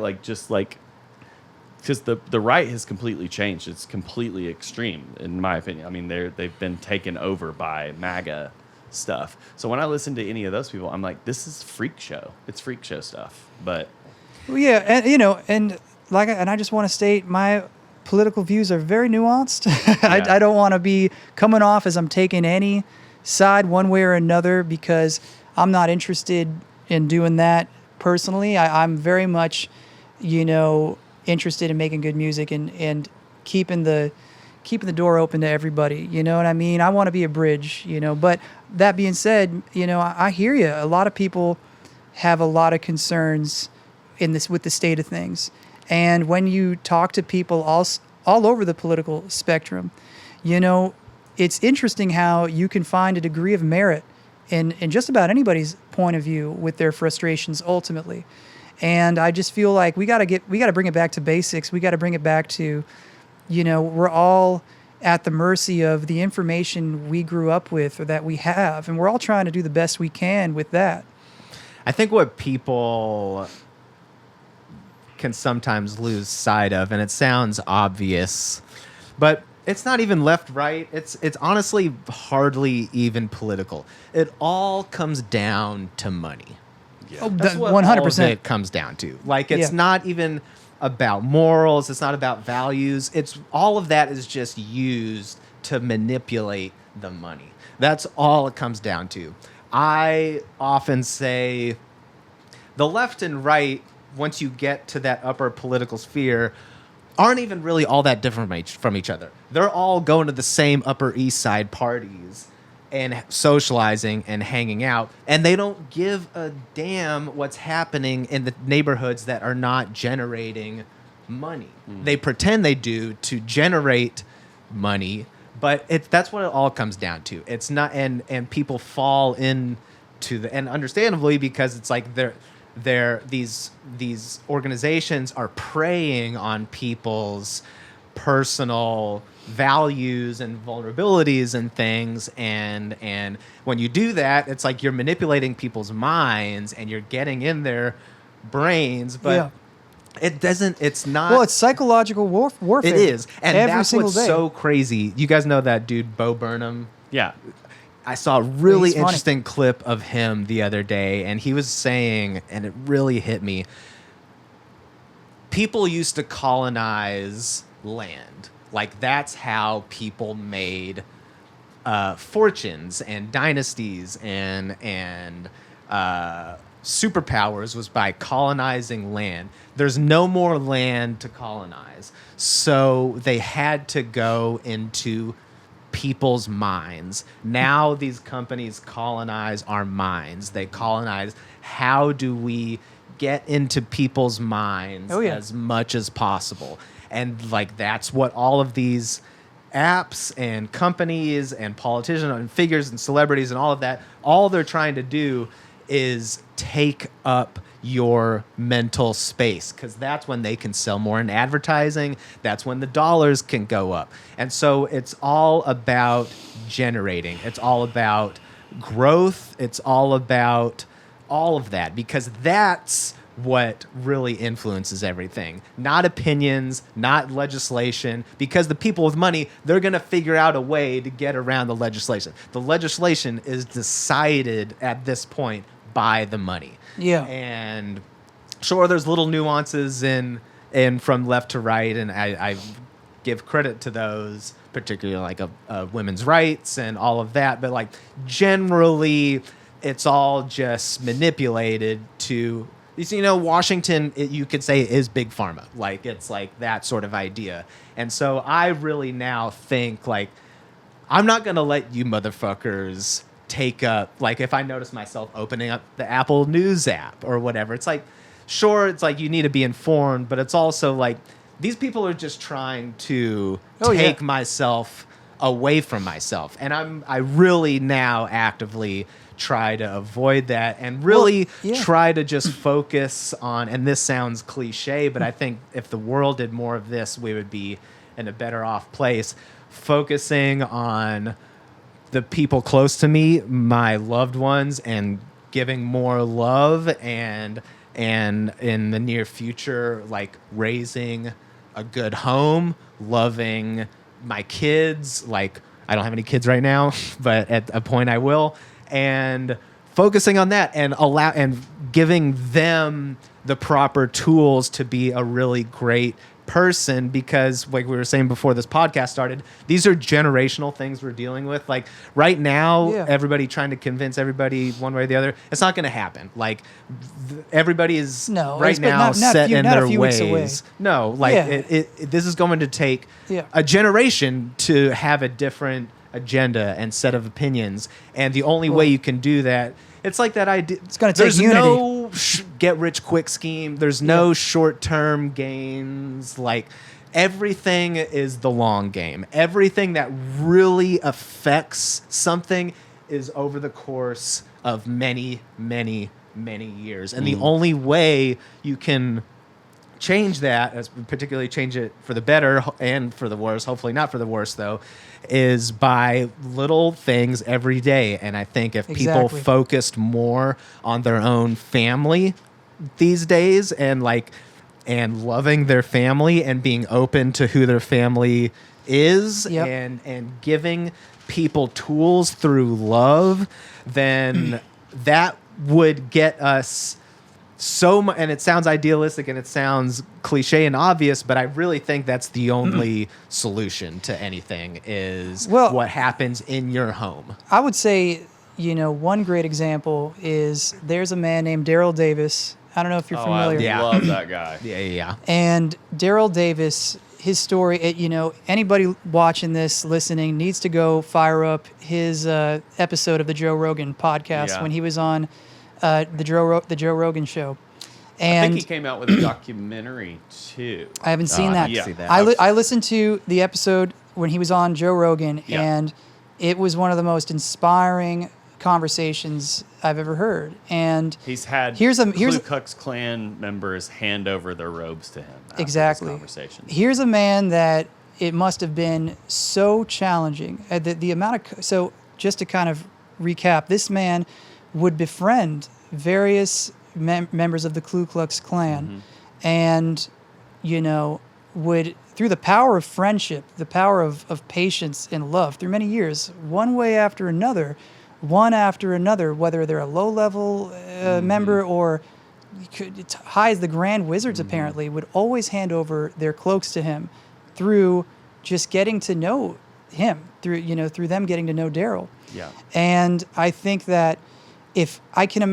because the right has completely changed. It's completely extreme, in my opinion. I mean, they've been taken over by MAGA stuff. So when I listen to any of those people, I'm like, this is freak show. It's freak show stuff. But and I just want to state my political views are very nuanced. I don't want to be coming off as I'm taking any side one way or another, because I'm not interested in doing that personally. I'm very much, interested in making good music and keeping the keeping the door open to everybody. You know what I mean? I want to be a bridge, but that being said, I hear you. A lot of people have a lot of concerns with the state of things. And when you talk to people all over the political spectrum, it's interesting how you can find a degree of merit in just about anybody's point of view with their frustrations ultimately. And I just feel like we got to bring it back to basics. We got to bring it back to, we're all at the mercy of the information we grew up with or that we have, and we're all trying to do the best we can with that. I think what people can sometimes lose sight of, and it sounds obvious, but it's not even left, right. It's honestly hardly even political. It all comes down to money. Yeah. Oh, That's what 100%. all of it comes down to. Like, it's not even about morals. It's not about values. It's all of that is just used to manipulate the money. That's all it comes down to. I often say the left and right, once you get to that upper political sphere, aren't even really all that different from each other. They're all going to the same Upper East Side parties and socializing and hanging out, and they don't give a damn what's happening in the neighborhoods that are not generating money. They pretend they do to generate money, but that's what it all comes down to. It's not, and people fall into and understandably, because it's like these organizations are preying on people's personal values and vulnerabilities and things, and when you do that, it's like you're manipulating people's minds and you're getting in their brains, but it's not. Well, it's psychological warfare. It is, and every that's single what's day. so crazy. You guys know that dude Bo Burnham? Yeah. I saw a really He's funny. interesting clip of him the other day, and he was saying, and it really hit me, people used to colonize land. Like, that's how people made fortunes and dynasties and superpowers, was by colonizing land. There's no more land to colonize. So they had to go into people's minds. Now these companies colonize our minds. They colonize, how do we get into people's minds as much as possible? And like, that's what all of these apps and companies and politicians and figures and celebrities and all of that, all they're trying to do is take up your mental space, because that's when they can sell more in advertising. That's when the dollars can go up. And so it's all about generating. It's all about growth. It's all about all of that, because that's what really influences everything. Not opinions, not legislation, because the people with money, they're going to figure out a way to get around the legislation. The legislation is decided at this point by the money. Yeah. And sure, there's little nuances in from left to right, and I give credit to those, particularly like women's rights and all of that. But like, generally, it's all just manipulated to, you know, Washington, you could say, is big pharma. Like, it's like that sort of idea. And so I really now think, like, I'm not going to let you motherfuckers take up, like, if I notice myself opening up the Apple News app or whatever, it's like, sure, it's like you need to be informed, but it's also like, these people are just trying to take myself away from myself. And I really now actively try to avoid that and really try to just focus on, and this sounds cliche, but I think if the world did more of this, we would be in a better off place, focusing on the people close to me, my loved ones, and giving more love, and in the near future, like raising a good home, loving my kids. Like, I don't have any kids right now, but at a point I will, and focusing on that and giving them the proper tools to be a really great person, because like we were saying before this podcast started, these are generational things we're dealing with. Like right now, Yeah. everybody trying to convince everybody one way or the other, it's not going to happen. Like everybody is No, right it's- but now not set few- in not a their few weeks away. ways. No, like Yeah. this is going to take Yeah. a generation to have a different agenda and set of opinions, and the only way you can do that, it's like that idea. It's gonna take there's unity. no get rich quick scheme. There's no short term gains. Like everything is the long game. Everything that really affects something is over the course of many, many, many years, and the only way you can change that, as particularly change it for the better and for the worse, hopefully not for the worse though, is by little things every day. And I think if people Exactly. focused more on their own family these days, and loving their family and being open to who their family is, Yep. and giving people tools through love, then that would get us so much. And it sounds idealistic and it sounds cliche and obvious, but I really think that's the only solution to anything is Well- what happens in your home. I would say, one great example is there's a man named Daryl Davis. I don't know if you're familiar. I Yeah. love that guy. Yeah. And Daryl Davis, his story, anybody watching this, listening, needs to go fire up his episode of the Joe Rogan podcast Yeah. when he was on the Joe Rogan show. I And think he came out with a documentary too. I haven't seen I that. didn't Yeah. see that. I listened to the episode when he was on Joe Rogan, Yeah. and it was one of the most inspiring conversations I've ever heard. And He's had Here's a- Ku Klux Klan members hand over their robes to him. After exactly. This conversation. Here's a man that it must have been so challenging. The amount of so just to kind of recap, this man would befriend various members of the Ku Klux Klan, and would, through the power of friendship, the power of patience and love, through many years, one way after another, whether they're a low-level member or high as the Grand Wizards, apparently, would always hand over their cloaks to him through just getting to know him, through them getting to know Daryl. Yeah. And I think that if I can't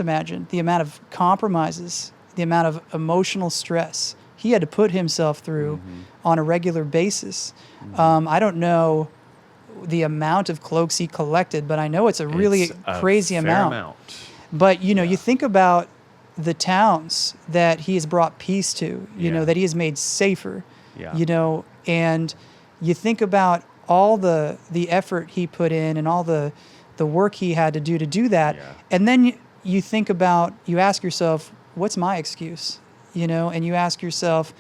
imagine the amount of compromises, the amount of emotional stress he had to put himself through on a regular basis. I don't know the amount of cloaks he collected, but I know it's a really It's a crazy fair amount. But you think about the towns that he has brought peace to, Yeah. that he has made safer, Yeah. and you think about all the effort he put in and all the work he had to do that. Yeah. And then you ask yourself, what's my excuse? And you ask yourself,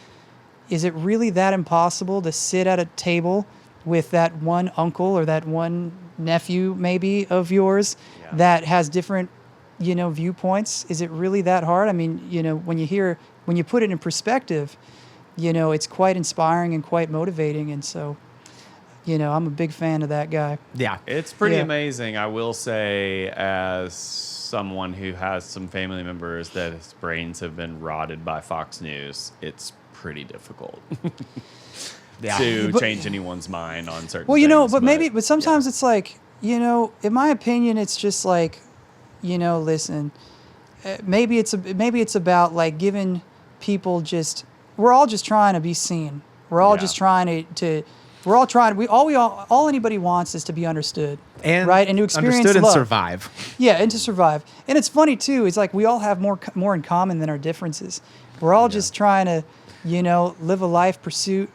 is it really that impossible to sit at a table with that one uncle or that one nephew maybe of yours Yeah. that has different, viewpoints? Is it really that hard? I mean, when you put it in perspective, it's quite inspiring and quite motivating. And so, I'm a big fan of that guy. Yeah. It's pretty Yeah. amazing, I will say, as someone who has some family members that his brains have been rotted by Fox News. It's pretty difficult Yeah. to But- change anyone's mind on certain Well, things. but sometimes it's like, in my opinion, it's just like, listen, maybe it's about like giving people we're all just trying to be seen. We're all Yeah. just trying to we're all trying, all anybody wants is to be understood. And right? And to experience understood and love. survive. Yeah, and to survive. And it's funny too. It's like we all have more in common than our differences. We're all just trying to, live a life, pursue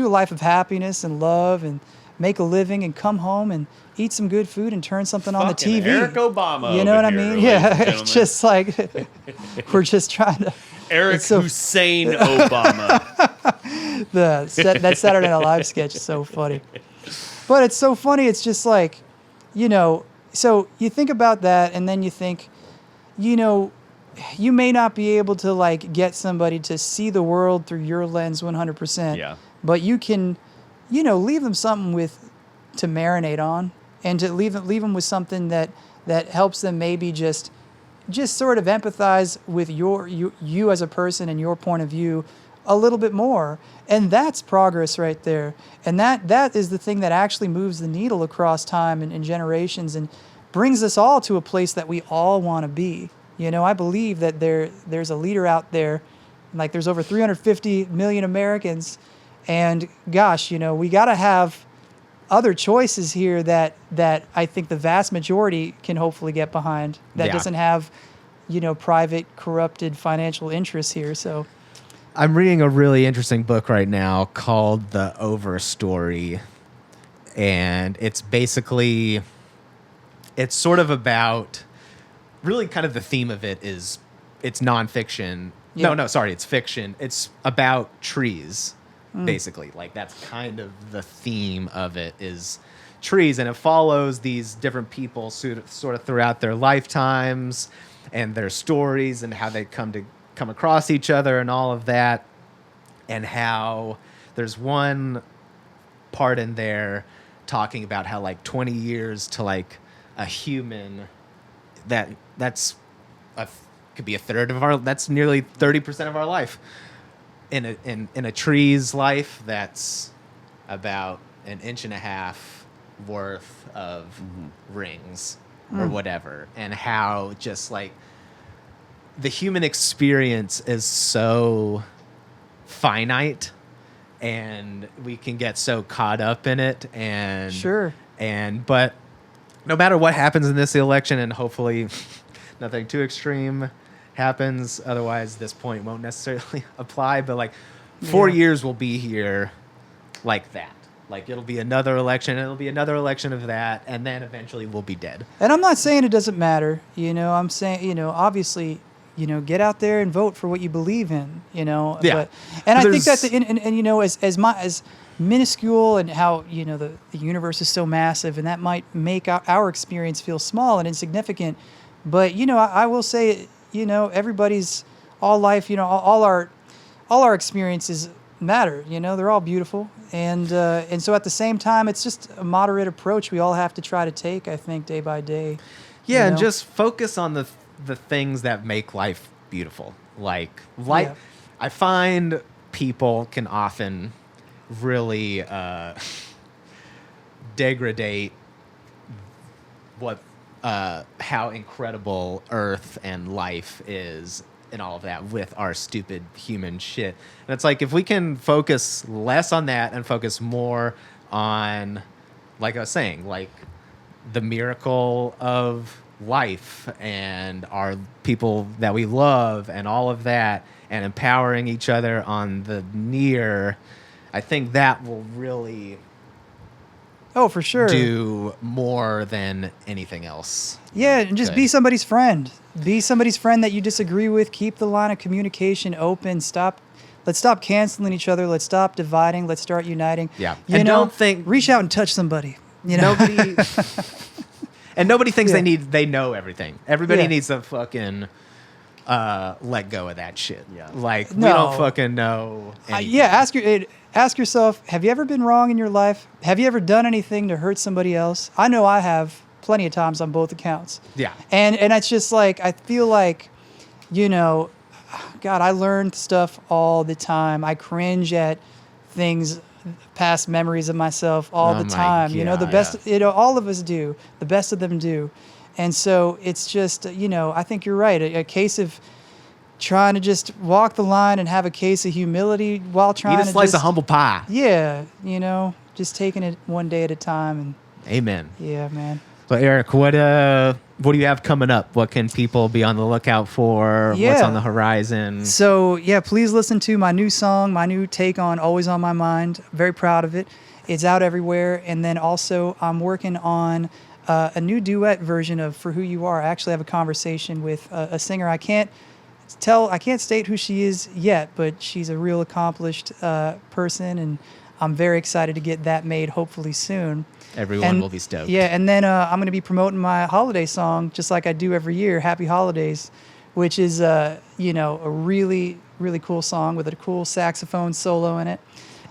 a life of happiness and love, and make a living, and come home and eat some good food and turn something on the Fucking TV. Eric Obama You know over what I here, mean? ladies Yeah, and it's gentlemen. just like we're just trying to. Eric it's so- Hussein Obama. That Saturday Night Live sketch is so funny. But it's so funny. It's just like, so you think about that, and then you think, you may not be able to like get somebody to see the world through your lens 100%. Yeah. But you can, leave them something to marinate on, and to leave them with something that helps them maybe just sort of empathize with you as a person and your point of view a little bit more. And that's progress right there. And that is the thing that actually moves the needle across time and generations and brings us all to a place that we all want to be. You know, I believe that there's a leader out there, like there's over 350 million Americans, and gosh, you know, we got to have other choices here that I think the vast majority can hopefully get behind, that doesn't have, you know, private corrupted financial interests here. So I'm reading a really interesting book right now called The Overstory, and it's basically, it's sort of about, really kind of the theme of it is, it's nonfiction. Yeah. It's fiction. It's about trees, basically. Like, that's kind of the theme of it, is trees, and it follows these different people sort of throughout their lifetimes and their stories and how they come across each other and all of that, and how there's one part in there talking about how like 20 years to like a human, that's could be a third of that's nearly 30% of our life. In a tree's life, that's about 1.5 inches worth of rings or whatever, and how just like the human experience is so finite, and we can get so caught up in it, and but no matter what happens in this election, and hopefully nothing too extreme happens, otherwise this point won't necessarily apply, but like 4 years will be here like that. Like, it'll be another election, and it'll be another election of that, and then eventually we'll be dead. And I'm not saying it doesn't matter, you know, I'm saying, you know, obviously, you know, get out there and vote for what you believe in, you know. Yeah. And I think that and you know, as minuscule and how, you know, the universe is so massive, and that might make our experience feel small and insignificant, but you know, I will say, you know, everybody's all life, you know, all our experiences matter, you know, they're all beautiful, and so at the same time, it's just a moderate approach we all have to try to take, I think, day by day. Yeah, you and know? just focus on the things that make life beautiful. Like life, I find people can often really degrade what how incredible Earth and life is and all of that with our stupid human shit. And it's like, if we can focus less on that and focus more on, like I was saying, like the miracle of life and our people that we love and all of that, and empowering each other on the near, I think that will really for sure do more than anything else. Yeah, and just be somebody's friend. Be somebody's friend that you disagree with. Keep the line of communication open. Let's stop canceling each other. Let's stop dividing. Let's start uniting. Yeah. You and know, don't think reach out and touch somebody. You know? Nobody thinks Yeah. they know everything. Everybody Yeah. needs to fucking let go of that shit. Yeah. Like, we No. don't fucking know anything. Ask yourself, have you ever been wrong in your life? Have you ever done anything to hurt somebody else? I know I have plenty of times on both accounts. Yeah. And it's just like, I feel like, you know, God, I learn stuff all the time. I cringe at things, past memories of myself all Oh the my time. You know, the God. best, you know, all of us do. The best of them do. And so it's just, you know, I think you're right. A case of trying to just walk the line and have a case of humility while trying Eat a to slice just, of humble pie. Yeah, you know, just taking it one day at a time. And Amen. yeah, man. So, Eric, what do you have coming up? What can people be on the lookout for? What's Yeah. on the horizon? So, yeah, please listen to my new song, my new take on Always on My Mind. Very proud of it. It's out everywhere. And then also, I'm working on a new duet version of For Who You Are. I actually have a conversation with a singer. I can't state who she is yet, but she's a real accomplished person, and I'm very excited to get that made hopefully soon. Everyone will be stoked. Yeah, and then I'm going to be promoting my holiday song, just like I do every year, Happy Holidays, which is, you know, a really, really cool song with a cool saxophone solo in it.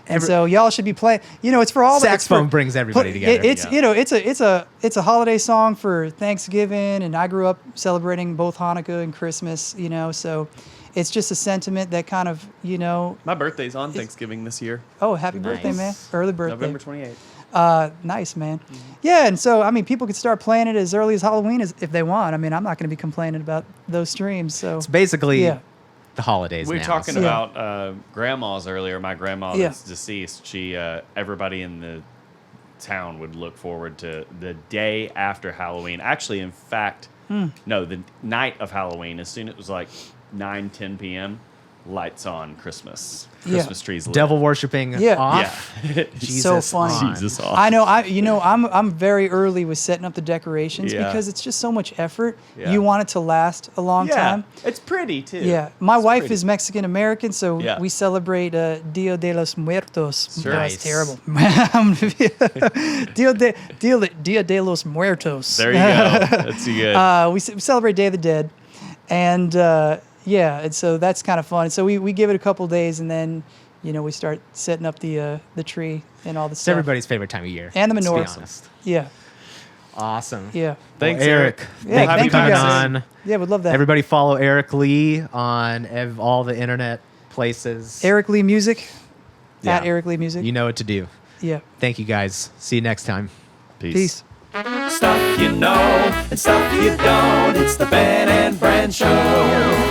And so y'all should be playing. You know, it's for all Saxophone brings everybody together. You know, it's a holiday song for Thanksgiving, and I grew up celebrating both Hanukkah and Christmas. You know, so It's just a sentiment that kind of, you know, My birthday's on Thanksgiving this year, oh, happy birthday, man. Nice. Early birthday. November 28th. Nice, man. Yeah, and so, I mean, people could start playing it as early as Halloween if they want. I mean, I'm not going to be complaining about those streams. So It's basically Yeah. the holidays We were now. talking so- about grandmas earlier. My grandma Yeah. that's deceased, she everybody in the town would look forward to the day after Halloween. Actually, in fact, no, the night of Halloween, as soon as it was like 9-10 p.m., lights on, Christmas. Yeah. Christmas trees lit. Devil worshipping Yeah. off. Yeah. Jesus So funny. on. Jesus off. I know. I'm very early with setting up the decorations Yeah. because it's just so much effort. Yeah. You want it to last a long Yeah, time. it's pretty too. Yeah, my It's wife pretty. is Mexican American, so Yeah. we celebrate Dia de los Muertos. Sure. That's Nice. terrible. Dia de los Muertos. There you go. That's good. We celebrate Day of the Dead, and yeah, and so that's kind of fun. So we give it a couple days, and then we start setting up the tree and all the It's stuff. everybody's favorite time of year. And the let's be menorah. honest. Yeah, Awesome. yeah, Thanks, Well, Eric. Yeah, Thank thank you you for coming guys. on. yeah. Would love that. Everybody follow Eric Lee on all the internet places. Eric Lee Music. Yeah. At Eric Lee Music. You know what to do. Yeah. Thank you guys. See you next time. Peace. Stuff you know and stuff you don't. It's the Ben and Bren Show.